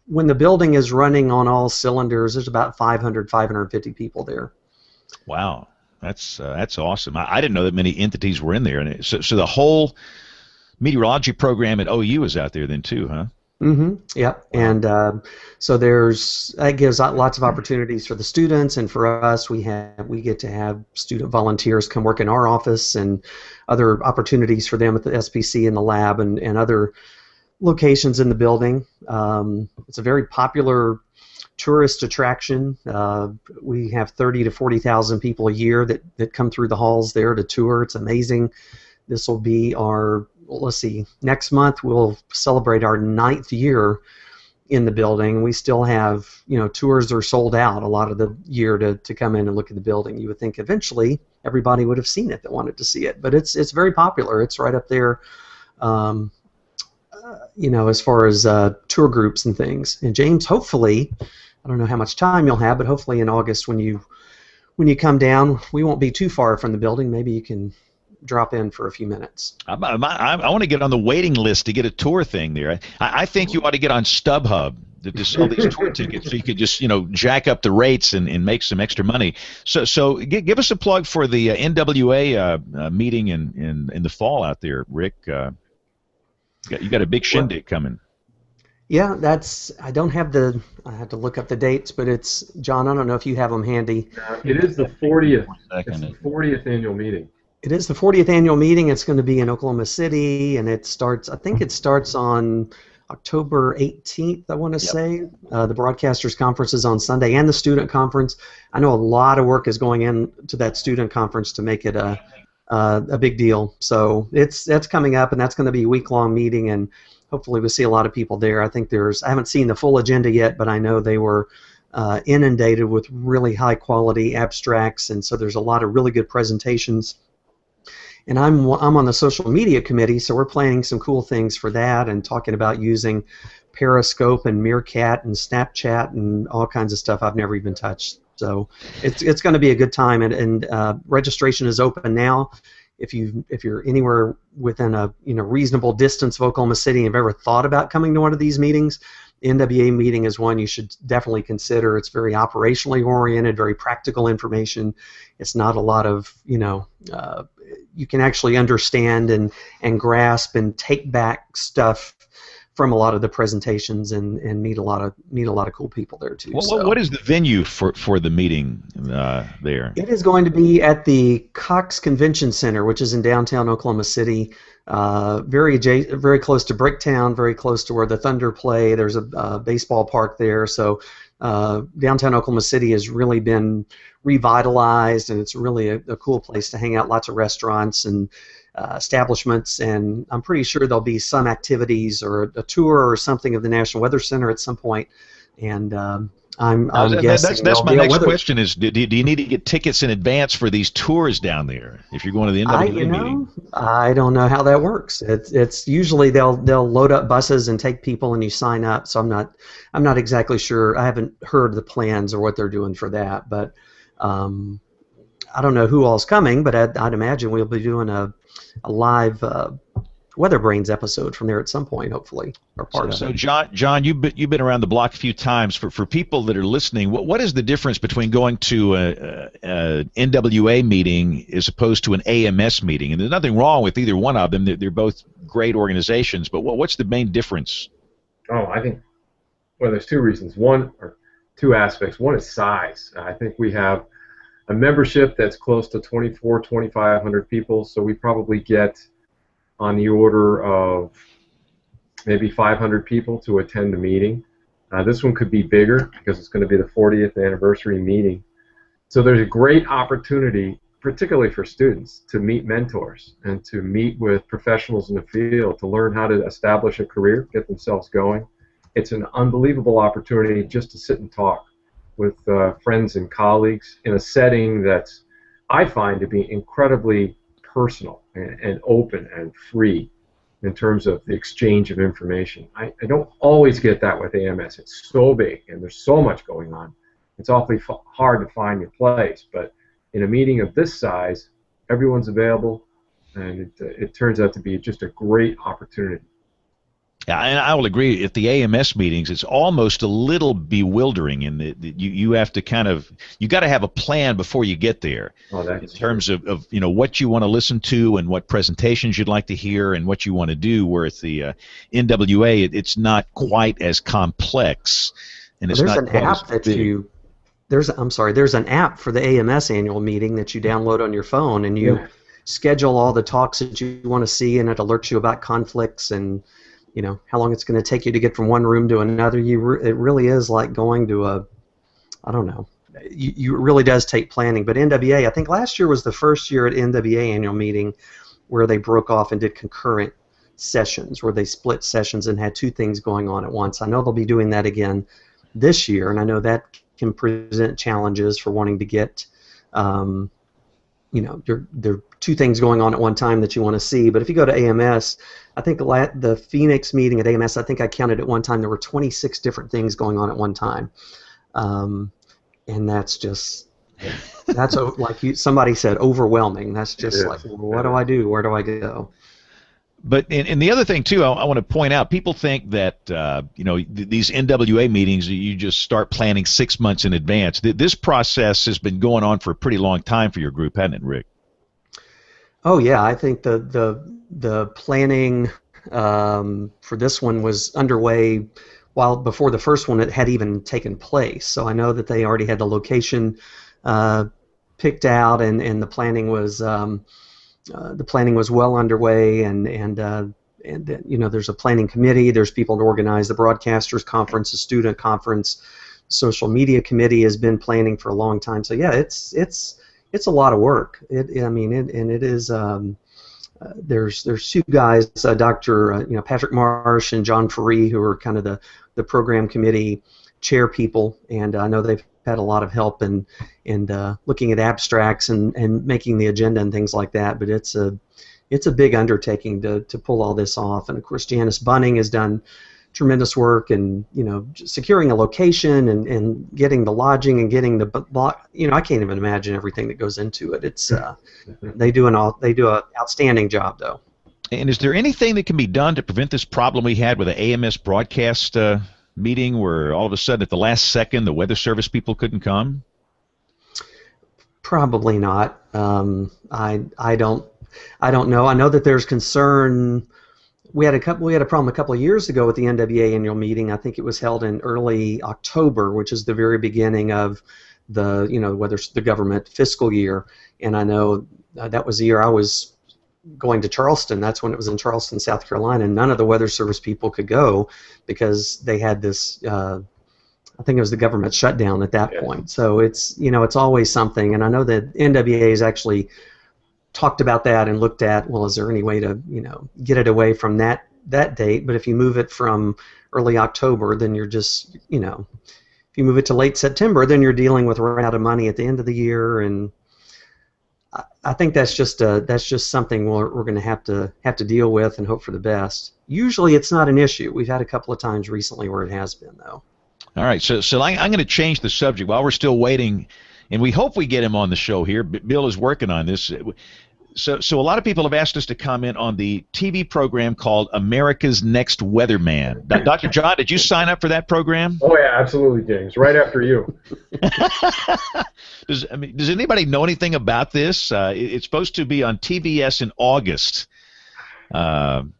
when the building is running on all cylinders, there's about 550 people there. Wow, that's awesome. I didn't know that many entities were in there, and so the whole meteorology program at OU is out there then too, huh? Mm-hmm. Yeah, and so that gives lots of opportunities for the students, and for us, we get to have student volunteers come work in our office, and other opportunities for them at the SPC and the lab and other locations in the building. It's a very popular tourist attraction. We have 30 to 40,000 people a year that come through the halls there to tour. It's amazing. This will be let's see, next month we'll celebrate our 9th year in the building. We still have, tours are sold out a lot of the year to come in and look at the building. You would think eventually everybody would have seen it that wanted to see it, but it's very popular. It's right up there, as far as tour groups and things. And James, hopefully, I don't know how much time you'll have, but hopefully in August when you come down, we won't be too far from the building. Maybe you can drop in for a few minutes. I want to get on the waiting list to get a tour thing there. I think you ought to get on StubHub. to sell these tour tickets, so you could just jack up the rates and make some extra money. So give us a plug for the NWA meeting in the fall out there, Rick. You got a big shindig coming. Yeah, I don't have I have to look up the dates, but it's, John, I don't know if you have them handy. It is the 40th. It's the 40th annual meeting. It is the 40th annual meeting. It's going to be in Oklahoma City, and I think it starts on October 18th, I want to say. The Broadcasters Conference is on Sunday, and the Student Conference. I know a lot of work is going into that Student Conference to make it a big deal. So it's coming up, and that's going to be a week-long meeting, and hopefully we'll see a lot of people there. I think I haven't seen the full agenda yet, but I know they were inundated with really high-quality abstracts, and so there's a lot of really good presentations. And I'm on the social media committee, so we're planning some cool things for that and talking about using Periscope and Meerkat and Snapchat and all kinds of stuff I've never even touched. So it's going to be a good time, and registration is open now. If you're anywhere within a reasonable distance of Oklahoma City and have ever thought about coming to one of these meetings, the NWA meeting is one you should definitely consider. It's very operationally oriented, very practical information. It's not a lot of you can actually understand and grasp and take back stuff from a lot of the presentations and meet a lot of cool people there too. What is the venue for the meeting there? It is going to be at the Cox Convention Center, which is in downtown Oklahoma City, very close to Bricktown, very close to where the Thunder play. There's a baseball park there, so downtown Oklahoma City has really been revitalized, and it's really a cool place to hang out. Lots of restaurants and establishments, and I'm pretty sure there'll be some activities or a tour or something of the National Weather Center at some point. And I'm guessing that's my next question is, do you need to get tickets in advance for these tours down there if you're going to the NWA meeting? I don't know how that works. It's usually they'll load up buses and take people and you sign up. So I'm not exactly sure. I haven't heard the plans or what they're doing for that, but I don't know who all's coming, but I'd imagine we'll be doing a live WeatherBrains episode from there at some point, hopefully. Or part of it. So John, you've been around the block a few times. For people that are listening, what is the difference between going to an NWA meeting as opposed to an AMS meeting? And there's nothing wrong with either one of them. They're both great organizations, but what's the main difference? Oh, I think, well, there's two reasons. One, or two aspects. One is size. I think we have a membership that's close to 2,500 people, so we probably get on the order of maybe 500 people to attend the meeting. This one could be bigger because it's going to be the 40th anniversary meeting. So there's a great opportunity, particularly for students, to meet mentors and to meet with professionals in the field to learn how to establish a career, get themselves going. It's an unbelievable opportunity just to sit and talk with friends and colleagues in a setting that's, I find, to be incredibly personal and open and free in terms of the exchange of information. I don't always get that with AMS. It's so big and there's so much going on. It's awfully hard to find your place, but in a meeting of this size, everyone's available, and it turns out to be just a great opportunity. Yeah, and I will agree. At the AMS meetings, it's almost a little bewildering in that you have to you got to have a plan before you get there. In terms of what you want to listen to and what presentations you'd like to hear and what you want to do. Where at the NWA, it's not quite as complex, and it's there's not an app that big. There's an app for the AMS annual meeting that you download on your phone, and you schedule all the talks that you want to see, and it alerts you about conflicts and how long it's going to take you to get from one room to another. It really is like going to I don't know. It really does take planning. But NWA, I think last year was the first year at NWA annual meeting where they broke off and did concurrent sessions, where they split sessions and had two things going on at once. I know they'll be doing that again this year, and I know that can present challenges for wanting to get there are two things going on at one time that you want to see. But if you go to AMS, I think the Phoenix meeting at AMS, I think I counted at one time there were 26 different things going on at one time, and that's like somebody said, overwhelming. That's just like, what do I do? Where do I go? But and the other thing too, I want to point out, people think that these NWA meetings, you just start planning 6 months in advance. This process has been going on for a pretty long time for your group, hasn't it, Rick? Oh yeah, I think the planning for this one was underway while before the first one had even taken place. So I know that they already had the location picked out, and the planning was well underway, and there's a planning committee. There's people to organize the broadcasters conference, the student conference, social media committee has been planning for a long time. So yeah, it's a lot of work. It is. There's two guys, Dr. Patrick Marsh and John Ferree, who are kind of the program committee chair people, and I know they've had a lot of help in looking at abstracts and making the agenda and things like that. But it's a big undertaking to pull all this off. And of course, Janice Bunning has done tremendous work, and securing a location and getting the lodging and getting the I can't even imagine everything that goes into it. It's they do an outstanding job though. And is there anything that can be done to prevent this problem we had with the AMS broadcast meeting, where all of a sudden at the last second the weather service people couldn't come? Probably not. I don't know. I know that there's concern. We had a problem a couple of years ago with the NWA annual meeting. I think it was held in early October, which is the very beginning of the government fiscal year. And I know that was the year I was going to Charleston. That's when it was in Charleston, South Carolina, and none of the weather service people could go because they had this. I think it was the government shutdown at that point. So it's always something. And I know that NWA has actually talked about that and looked at, well, is there any way to get it away from that date? But if you move it from early October, then you're just if you move it to late September, then you're dealing with running out of money at the end of the year. And I think that's just something we're going to have to deal with and hope for the best. Usually it's not an issue. We've had a couple of times recently where it has been though. All right, so I'm going to change the subject while we're still waiting, and we hope we get him on the show here. Bill is working on this. So a lot of people have asked us to comment on the TV program called America's Next Weatherman. Dr. John, did you sign up for that program? Oh yeah, absolutely, James. Right after you. Does anybody know anything about this? It's supposed to be on TBS in August, and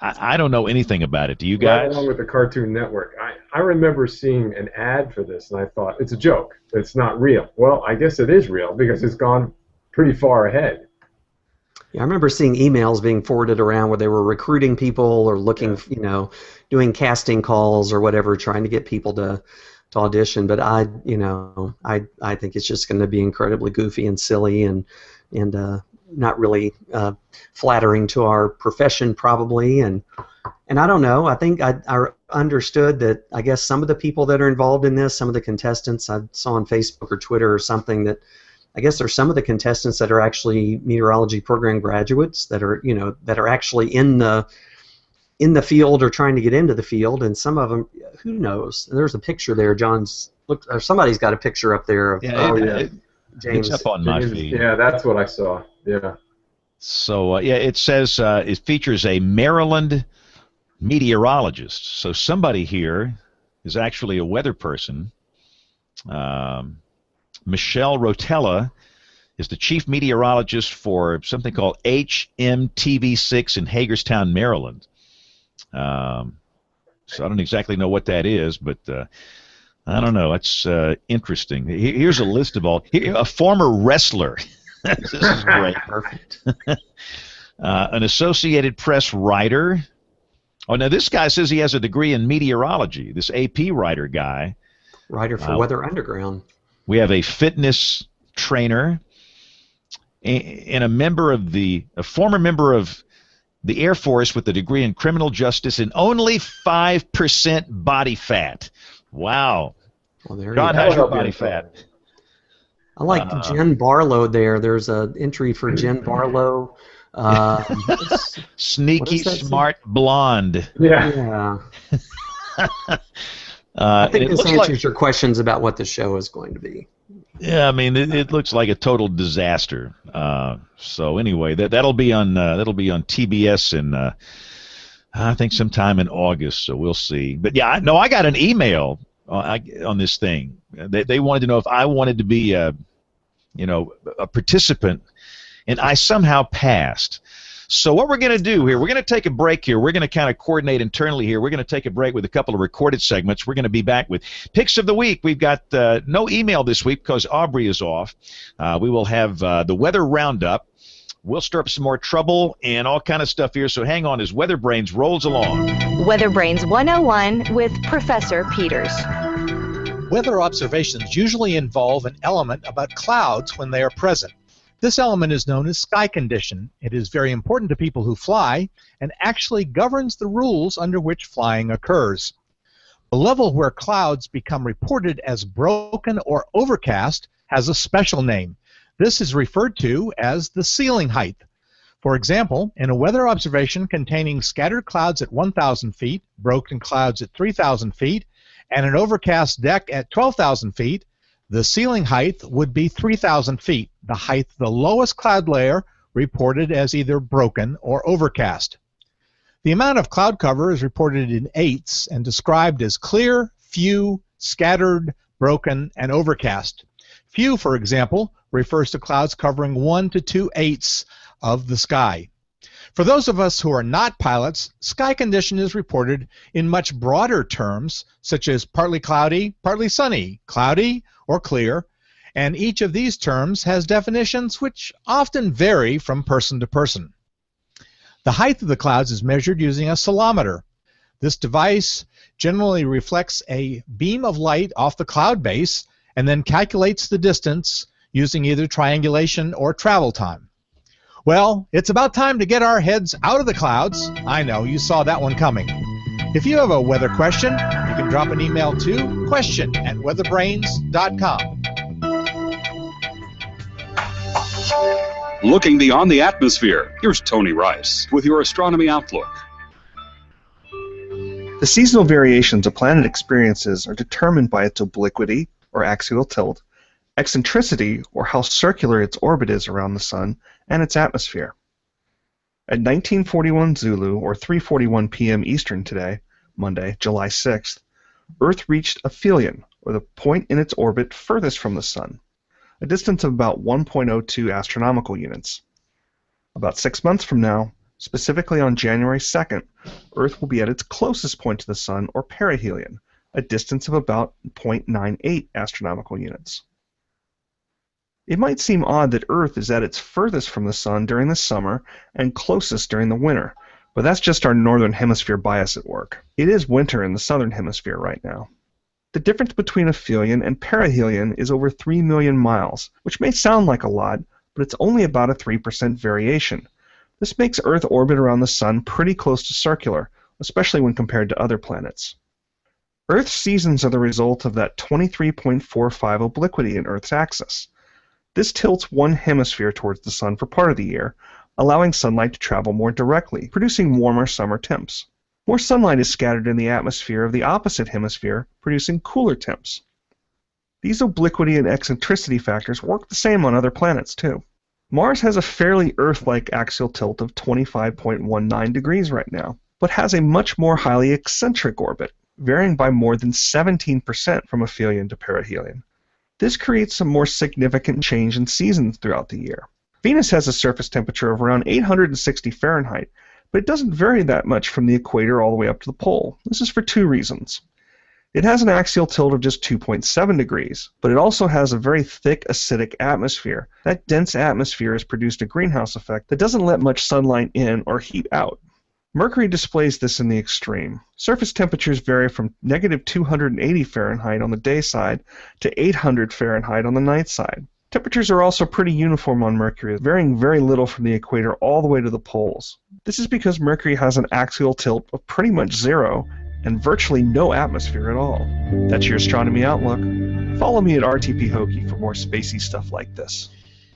I don't know anything about it. Do you guys? Right along with the Cartoon Network. I remember seeing an ad for this, and I thought, it's a joke. It's not real. Well, I guess it is real because it's gone pretty far ahead. Yeah, I remember seeing emails being forwarded around where they were recruiting people or looking, doing casting calls or whatever, trying to get people to audition. But I think it's just going to be incredibly goofy and silly and not really flattering to our profession probably. And I don't know. I think I understood that I guess some of the people that are involved in this, some of the contestants I saw on Facebook or Twitter or something, that I guess there's some of the contestants that are actually meteorology program graduates that are actually in the field or trying to get into the field, and some of them, who knows? There's a picture there. Or somebody's got a picture up there of It's James. up on my feed. Yeah, that's what I saw. Yeah. So it says it features a Maryland meteorologist. So somebody here is actually a weather person. Michelle Rotella is the chief meteorologist for something called HMTV6 in Hagerstown, Maryland. So I don't exactly know what that is, but I don't know. It's interesting. Here's a list of a former wrestler. This is great. Perfect. An Associated Press writer. Oh, now this guy says he has a degree in meteorology. This AP writer guy. Writer for Weather Underground. We have a fitness trainer and a former member of the Air Force with a degree in criminal justice and only 5% body fat. Wow. Well, there John, you go. how's your body fat? I like Jen Barlow there. There's an entry for Jen Barlow. Sneaky, smart, blonde. Yeah. I think this answers your questions about what the show is going to be. Yeah, I mean it looks like a total disaster. So anyway, that'll be on TBS in I think sometime in August. So we'll see. But yeah, I got an email on this thing. They wanted to know if I wanted to be a participant, and I somehow passed. So what we're going to do here, we're going to take a break here. We're going to kind of coordinate internally here. We're going to take a break with a couple of recorded segments. We're going to be back with Picks of the Week. We've got no email this week because Aubrey is off. We will have the Weather Roundup. We'll stir up some more trouble and all kind of stuff here, so hang on as WeatherBrains rolls along. WeatherBrains 101 with Professor Peters. Weather observations usually involve an element about clouds when they are present. This element is known as sky condition. It is very important to people who fly and actually governs the rules under which flying occurs. The level where clouds become reported as broken or overcast has a special name. This is referred to as the ceiling height. For example, in a weather observation containing scattered clouds at 1,000 feet, broken clouds at 3,000 feet, and an overcast deck at 12,000 feet, the ceiling height would be 3,000 feet, the height of the lowest cloud layer reported as either broken or overcast. The amount of cloud cover is reported in eighths and described as clear, few, scattered, broken, and overcast. Few, for example, refers to clouds covering 1 to 2 eighths of the sky. For those of us who are not pilots, sky condition is reported in much broader terms, such as partly cloudy, partly sunny, cloudy, or clear, and each of these terms has definitions which often vary from person to person. The height of the clouds is measured using a ceilometer. This device generally reflects a beam of light off the cloud base and then calculates the distance using either triangulation or travel time. Well, it's about time to get our heads out of the clouds. I know, you saw that one coming. If you have a weather question, you can drop an email to question@weatherbrains.com. Looking beyond the atmosphere, here's Tony Rice with your Astronomy Outlook. The seasonal variations a planet experiences are determined by its obliquity, or axial tilt, eccentricity, or how circular its orbit is around the Sun, and its atmosphere. At 1941 Zulu, or 3:41 p.m. Eastern today, Monday, July 6th, Earth reached aphelion, or the point in its orbit furthest from the Sun, a distance of about 1.02 astronomical units. About 6 months from now, specifically on January 2nd, Earth will be at its closest point to the Sun, or perihelion, a distance of about 0.98 astronomical units. It might seem odd that Earth is at its furthest from the Sun during the summer and closest during the winter, but that's just our northern hemisphere bias at work. It is winter in the southern hemisphere right now. The difference between aphelion and perihelion is over 3 million miles, which may sound like a lot, but it's only about a 3% variation. This makes Earth orbit around the Sun pretty close to circular, especially when compared to other planets. Earth's seasons are the result of that 23.45 obliquity in Earth's axis. This tilts one hemisphere towards the Sun for part of the year, allowing sunlight to travel more directly, producing warmer summer temps. More sunlight is scattered in the atmosphere of the opposite hemisphere, producing cooler temps. These obliquity and eccentricity factors work the same on other planets, too. Mars has a fairly Earth-like axial tilt of 25.19 degrees right now, but has a much more highly eccentric orbit, varying by more than 17% from aphelion to perihelion. This creates some more significant change in seasons throughout the year. Venus has a surface temperature of around 860 Fahrenheit, but it doesn't vary that much from the equator all the way up to the pole. This is for two reasons. It has an axial tilt of just 2.7 degrees, but it also has a very thick acidic atmosphere. That dense atmosphere has produced a greenhouse effect that doesn't let much sunlight in or heat out. Mercury displays this in the extreme. Surface temperatures vary from negative 280 Fahrenheit on the day side to 800 Fahrenheit on the night side. Temperatures are also pretty uniform on Mercury, varying very little from the equator all the way to the poles. This is because Mercury has an axial tilt of pretty much zero and virtually no atmosphere at all. That's your Astronomy Outlook. Follow me at RTP Hokie for more spacey stuff like this.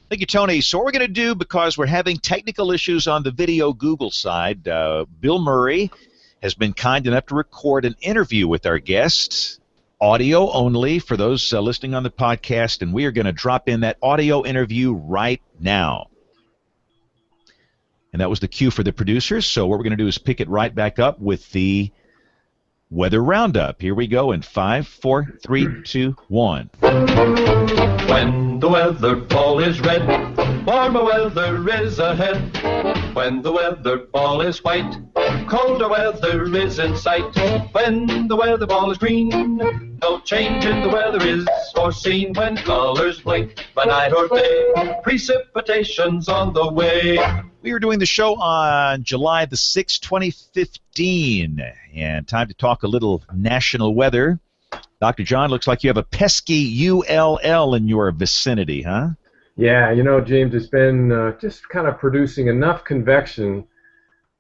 Thank you, Tony. So what we're going to do, because we're having technical issues on the video Google side, Bill Murray has been kind enough to record an interview with our guest, audio only for those listening on the podcast, and we are going to drop in that audio interview right now. And that was the cue for the producers, so what we're going to do is pick it right back up with the Weather Roundup. Here we go in 5, 4, 3, 2, 1. When the weather ball is red, warmer weather is ahead. When the weather ball is white, colder weather is in sight. When the weather ball is green, no change in the weather is foreseen. When colors blink by night or day, precipitation's on the way. We are doing the show on July the 6th, 2015, and time to talk a little national weather. Dr. John, looks like you have a pesky ULL in your vicinity, huh? Yeah, you know, James, it's been just kind of producing enough convection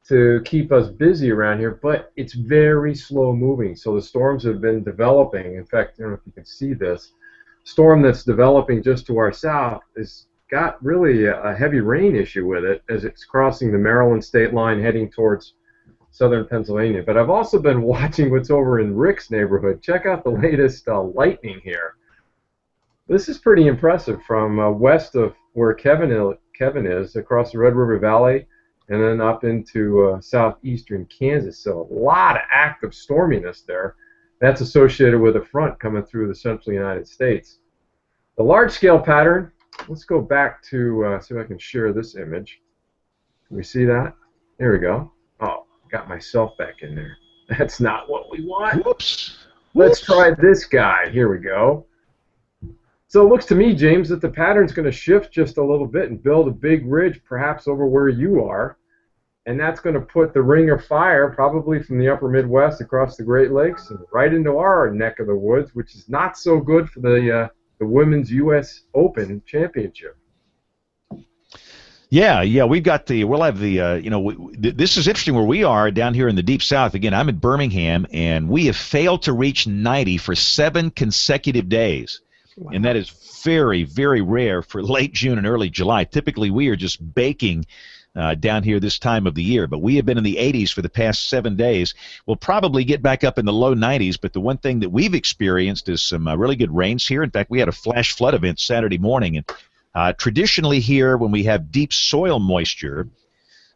to keep us busy around here, but it's very slow moving. So the storms have been developing. In fact, I don't know if you can see this. Storm that's developing just to our south has got really a heavy rain issue with it as it's crossing the Maryland state line heading towards southern Pennsylvania. But I've also been watching what's over in Rick's neighborhood. Check out the latest lightning here. This is pretty impressive from west of where Kevin is, across the Red River Valley, and then up into southeastern Kansas. So a lot of active storminess there. That's associated with a front coming through the central United States. The large-scale pattern, let's go back to see if I can share this image. Can we see that? There we go. Oh, got myself back in there. That's not what we want. Whoops. Let's try this guy. Here we go. So it looks to me, James, that the pattern's going to shift just a little bit and build a big ridge perhaps over where you are. And that's going to put the ring of fire probably from the upper Midwest across the Great Lakes and right into our neck of the woods, which is not so good for the Women's U.S. Open Championship. Yeah, we'll have the, this is interesting where we are down here in the Deep South. Again, I'm in Birmingham, and we have failed to reach 90 for 7 consecutive days. Wow. And that is very, very rare for late June and early July. Typically, we are just baking down here this time of the year, but we have been in the 80s for the past 7 days. We'll probably get back up in the low 90s, but the one thing that we've experienced is some really good rains here. In fact, we had a flash flood event Saturday morning, and traditionally here when we have deep soil moisture,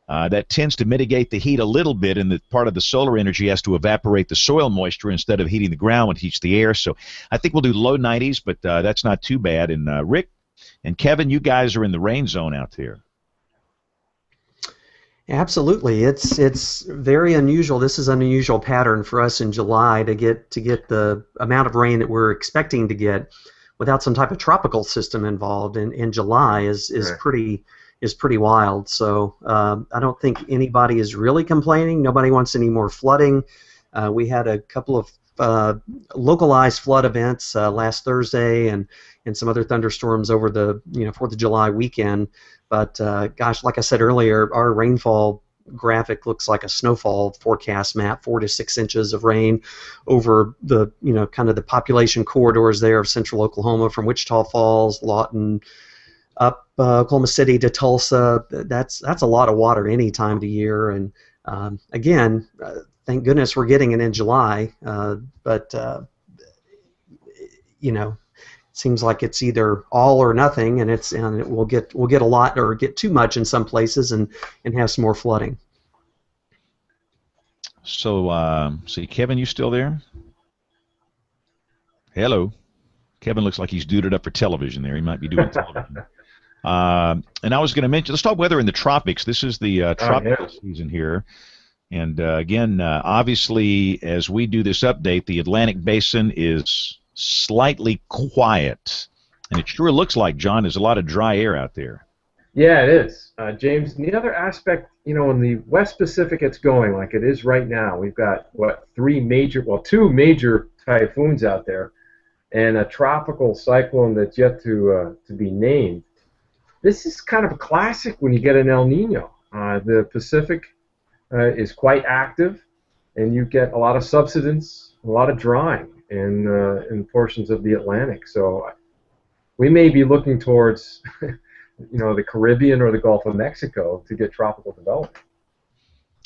that tends to mitigate the heat a little bit, and the part of the solar energy has to evaporate the soil moisture instead of heating the ground when it heats the air. So I think we'll do low 90s, but that's not too bad. And Rick and Kevin, you guys are in the rain zone out there. Absolutely, it's very unusual. This is an unusual pattern for us in July to get the amount of rain that we're expecting to get without some type of tropical system involved. In July is pretty wild. So I don't think anybody is really complaining. Nobody wants any more flooding. We had a couple of localized flood events last Thursday and some other thunderstorms over the 4th of July weekend. But gosh, like I said earlier, our rainfall graphic looks like a snowfall forecast map, 4 to 6 inches of rain over the kind of the population corridors there of central Oklahoma, from Wichita Falls, Lawton, up Oklahoma City to Tulsa. That's a lot of water any time of the year. And again, thank goodness we're getting it in July. But it seems like it's either all or nothing, and we'll get a lot or get too much in some places and have some more flooding. So, see, Kevin, you still there? Hello. Kevin looks like he's duded up for television there. He might be doing television. And I was going to mention, let's talk weather in the tropics. This is the tropical season here. And again, obviously, as we do this update, the Atlantic Basin is slightly quiet. And it sure looks like, John, there's a lot of dry air out there. Yeah, it is, James. And the other aspect, in the West Pacific, it's going like it is right now. We've got, two major typhoons out there and a tropical cyclone that's yet to be named. This is kind of a classic when you get an El Nino. The Pacific is quite active, and you get a lot of subsidence, a lot of drying in portions of the Atlantic. So we may be looking towards the Caribbean or the Gulf of Mexico to get tropical development.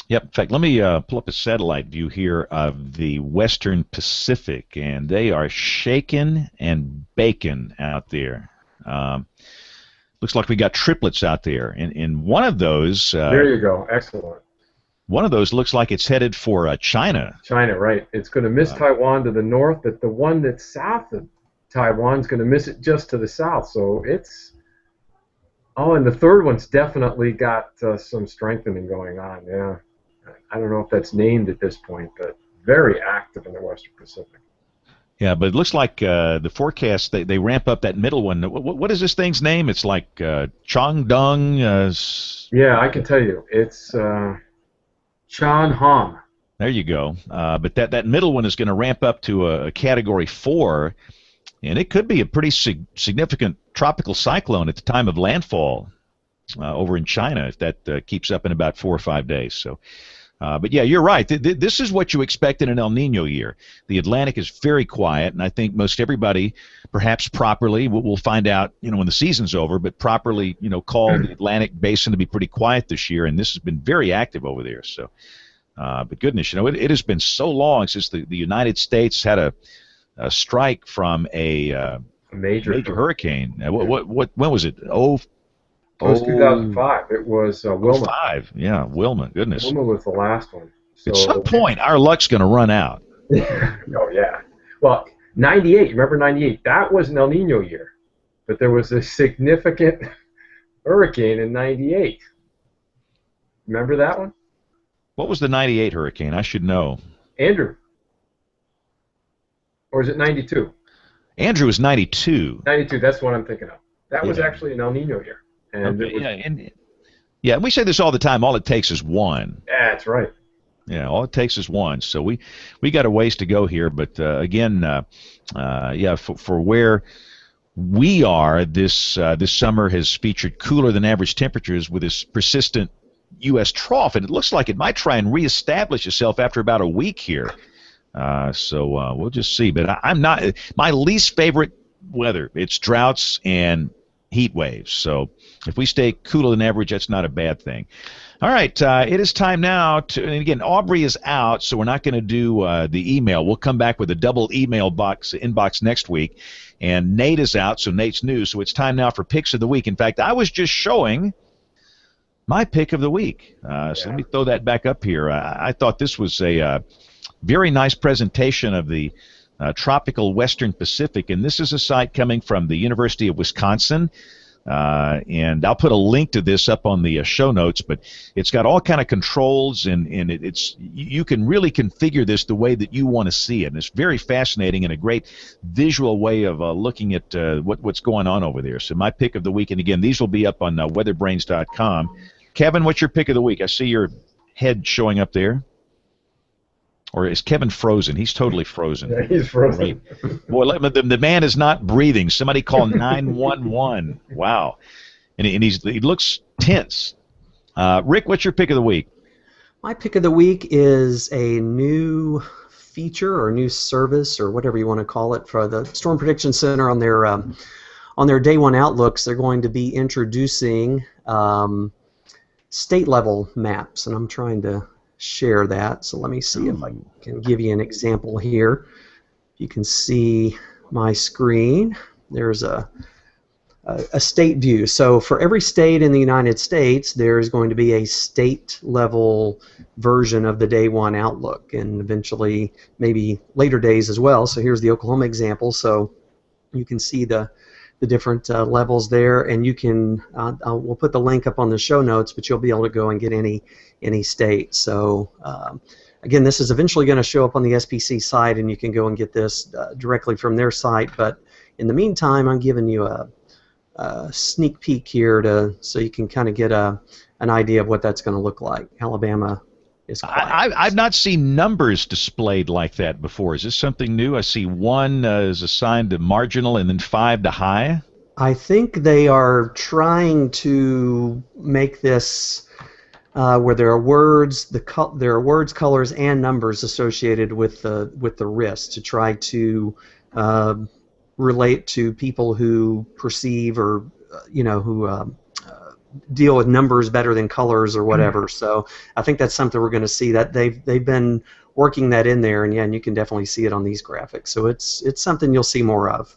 Yep. In fact, let me pull up a satellite view here of the Western Pacific, and they are shaking and baking out there. Looks like we got triplets out there. In one of those, there you go. Excellent. one of those looks like it's headed for China. China, right. It's going to miss Taiwan to the north, but the one that's south of Taiwan's going to miss it just to the south. So it's... Oh, and the third one's definitely got some strengthening going on, yeah. I don't know if that's named at this point, but very active in the Western Pacific. Yeah, but it looks like the forecast, they ramp up that middle one. What is this thing's name? It's like Chongdong. Yeah, I can tell you. It's Chan Hom. There you go. But that middle one is going to ramp up to a Category 4, and it could be a pretty significant tropical cyclone at the time of landfall over in China if that keeps up in about 4 or 5 days. So, but yeah, you're right. This is what you expect in an El Nino year. The Atlantic is very quiet, and I think most everybody, perhaps properly, we'll find out, when the season's over, but properly, call the Atlantic Basin to be pretty quiet this year, and this has been very active over there. So, but goodness, it has been so long since the United States had a strike from a major hurricane. When was it? It was 2005. It was Wilma. 5, yeah, Wilma. Goodness. Wilma was the last one. So, at some point, our luck's going to run out. Oh yeah. Well, 98. Remember 98? That was an El Nino year, but there was a significant hurricane in 98. Remember that one? What was the 98 hurricane? I should know. Andrew. Or is it 92? Andrew was 92. 92. That's what I'm thinking of. That was actually an El Nino year. And okay, and we say this all the time. All it takes is one. That's right. Yeah, all it takes is one. So we got a ways to go here, but again, for where we are, this summer has featured cooler than average temperatures with this persistent U.S. trough, and it looks like it might try and reestablish itself after about a week here. So we'll just see. But I'm not my least favorite weather. It's droughts and heat waves. So if we stay cooler than average, that's not a bad thing. All right, it is time now to, and again, Aubrey is out, so we're not going to do the email. We'll come back with a double email inbox next week. And Nate is out, so Nate's news. So it's time now for Picks of the Week. In fact, I was just showing my pick of the week. So let me throw that back up here. I thought this was a very nice presentation of the tropical Western Pacific, and this is a site coming from the University of Wisconsin. And I'll put a link to this up on the show notes, but it's got all kind of controls, and you can really configure this the way that you want to see it. And it's very fascinating and a great visual way of looking at what's going on over there. So my pick of the week, and again, these will be up on weatherbrains.com. Kevin, what's your pick of the week? I see your head showing up there. Or is Kevin frozen? He's totally frozen. Yeah, he's frozen. Right. Boy, the man is not breathing. Somebody call 911. Wow. And he looks tense. Rick, what's your pick of the week? My pick of the week is a new feature or new service or whatever you want to call it for the Storm Prediction Center on their day one outlooks. They're going to be introducing state level maps, and I'm trying to share that. So let me see if I can give you an example here. You can see my screen. There's a state view. So for every state in the United States, there's going to be a state level version of the day one outlook, and eventually maybe later days as well. So here's the Oklahoma example. So you can see the different levels there, and you can we'll put the link up on the show notes, but you'll be able to go and get any state. So again, this is eventually going to show up on the SPC site, and you can go and get this directly from their site. But in the meantime, I'm giving you a sneak peek here so you can kind of get an idea of what that's going to look like. Alabama is quiet. I've not seen numbers displayed like that before. Is this something new? I see 1 is assigned to marginal and then 5 to high. I think they are trying to make this where there are words, colors, and numbers associated with the risk to try to relate to people who perceive or who deal with numbers better than colors or whatever. So I think that's something we're going to see, that they've been working that in there, and yeah, and you can definitely see it on these graphics. So it's something you'll see more of.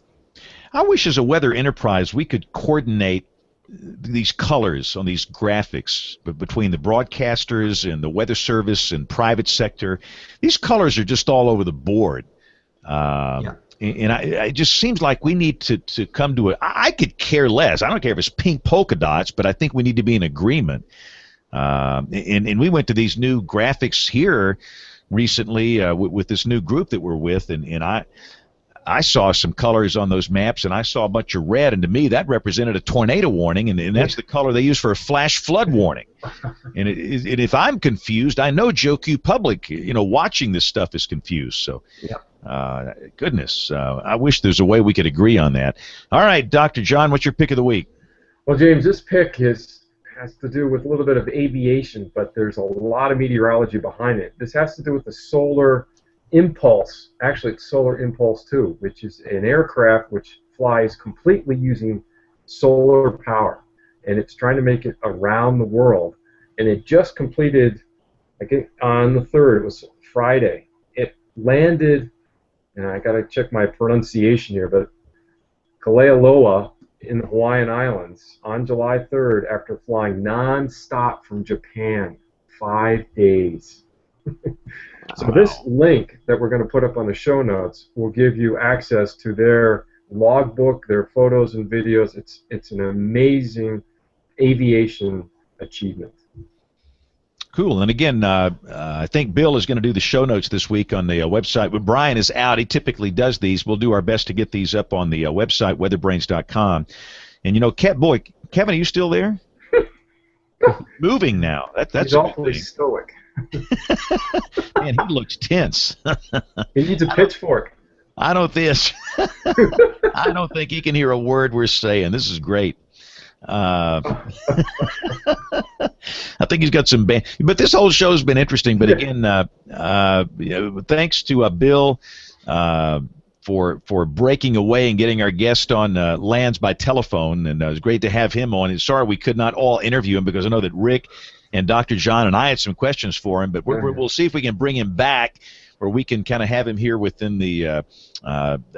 I wish as a weather enterprise we could coordinate these colors on these graphics between the broadcasters and the weather service and private sector. These colors are just all over the board. Yeah. And it just seems like we need to come to I could care less. I don't care if it's pink polka dots, but I think we need to be in agreement. And we went to these new graphics here recently with this new group that we're with, and I saw some colors on those maps, and I saw a bunch of red, and to me that represented a tornado warning, and that's the color they use for a flash flood warning. And if I'm confused, I know Joe Q Public, watching this stuff is confused. So. Yeah. Goodness, I wish there's a way we could agree on that. All right, Dr. John, what's your pick of the week? Well, James, this pick has to do with a little bit of aviation, but there's a lot of meteorology behind it. This has to do with the solar impulse. Actually, it's Solar Impulse 2, which is an aircraft which flies completely using solar power, and it's trying to make it around the world. And it just completed, I think, on the 3rd. It was Friday. It landed. And I got to check my pronunciation here, but Kalealoa in the Hawaiian Islands on July 3rd after flying non-stop from Japan, 5 days. So this link that we're going to put up on the show notes will give you access to their logbook, their photos and videos. It's an amazing aviation achievement. Cool. And again, I think Bill is going to do the show notes this week on the website. When Brian is out, he typically does these. We'll do our best to get these up on the website, weatherbrains.com. And, Kevin, are you still there? Moving now. That's He's awfully stoic. Man, he looks tense. He needs a pitchfork. I don't think he can hear a word we're saying. This is great. I think he's got some but this whole show's been interesting. But again, thanks to Bill for breaking away and getting our guest on lands by telephone, and it was great to have him on. And sorry we could not all interview him, because I know that Rick and Dr. John and I had some questions for him, but we'll see if we can bring him back, or we can kind of have him here within the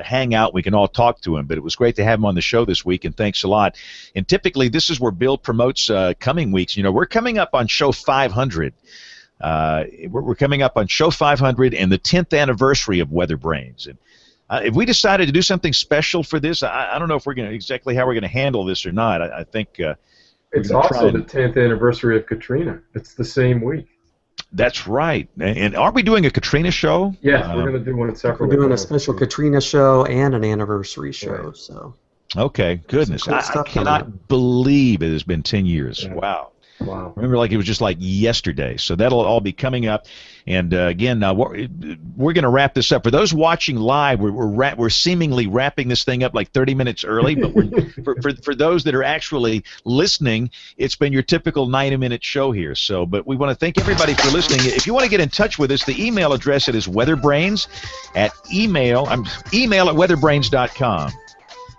hangout. We can all talk to him. But it was great to have him on the show this week, and thanks a lot. And typically this is where Bill promotes coming weeks. We're coming up on show 500. We're coming up on show 500 and the 10th anniversary of WeatherBrains. And if we decided to do something special for this, I don't know if we're going to exactly how we're going to handle this or not. I think it's also the 10th anniversary of Katrina. It's the same week. That's right. And aren't we doing a Katrina show? Yes, we're going to do one separately. We're doing a special Katrina show and an anniversary show. Right. So. Okay, goodness. Cool, I cannot believe it has been 10 years. Yeah. Wow. Wow. Remember, like it was just like yesterday. So that'll all be coming up. And again, we're going to wrap this up. For those watching live, we're seemingly wrapping this thing up like 30 minutes early. But for those that are actually listening, it's been your typical 90-minute show here. So, but we want to thank everybody for listening. If you want to get in touch with us, the email address is weatherbrains at email at weatherbrains.com.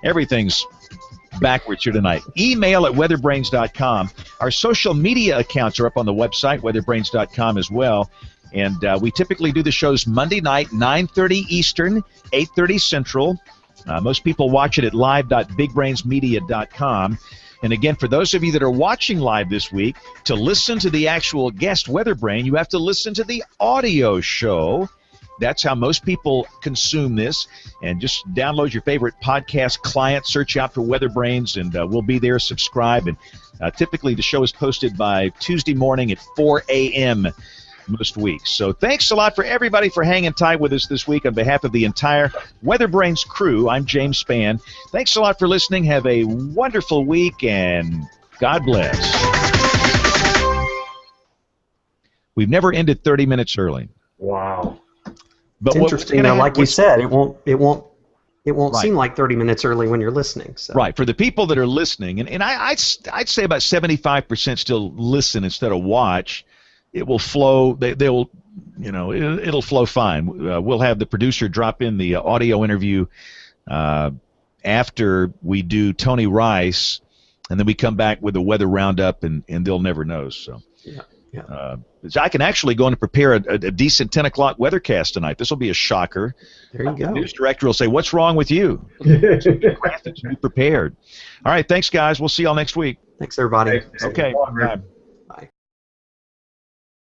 Everything's backwards here tonight. Email at weatherbrains.com. Our social media accounts are up on the website, weatherbrains.com as well. And we typically do the shows Monday night, 9:30 Eastern, 8:30 Central. Most people watch it at live.bigbrainsmedia.com. And again, for those of you that are watching live this week, to listen to the actual guest WeatherBrain, you have to listen to the audio show. That's how most people consume this. And just download your favorite podcast client, search out for WeatherBrains, and we'll be there. Subscribe. And typically the show is posted by Tuesday morning at 4 a.m. most weeks. So thanks a lot for everybody for hanging tight with us this week. On behalf of the entire WeatherBrains crew, I'm James Spann. Thanks a lot for listening. Have a wonderful week, and God bless. We've never ended 30 minutes early. Wow. But it's interesting, though, like you said, it won't right. seem like 30 minutes early when you're listening. So. Right. For the people that are listening, and I'd say about 75% still listen instead of watch. It will flow. It'll flow fine. We'll have the producer drop in the audio interview after we do Tony Rice and then we come back with a weather roundup, and they'll never know. So. Yeah. So I can actually go and prepare a decent 10 o'clock weathercast tonight. This will be a shocker. There you go. The news director will say, "What's wrong with you?" Be prepared. All right, thanks, guys. We'll see y'all next week. Thanks, everybody. Thanks. Okay. Bye.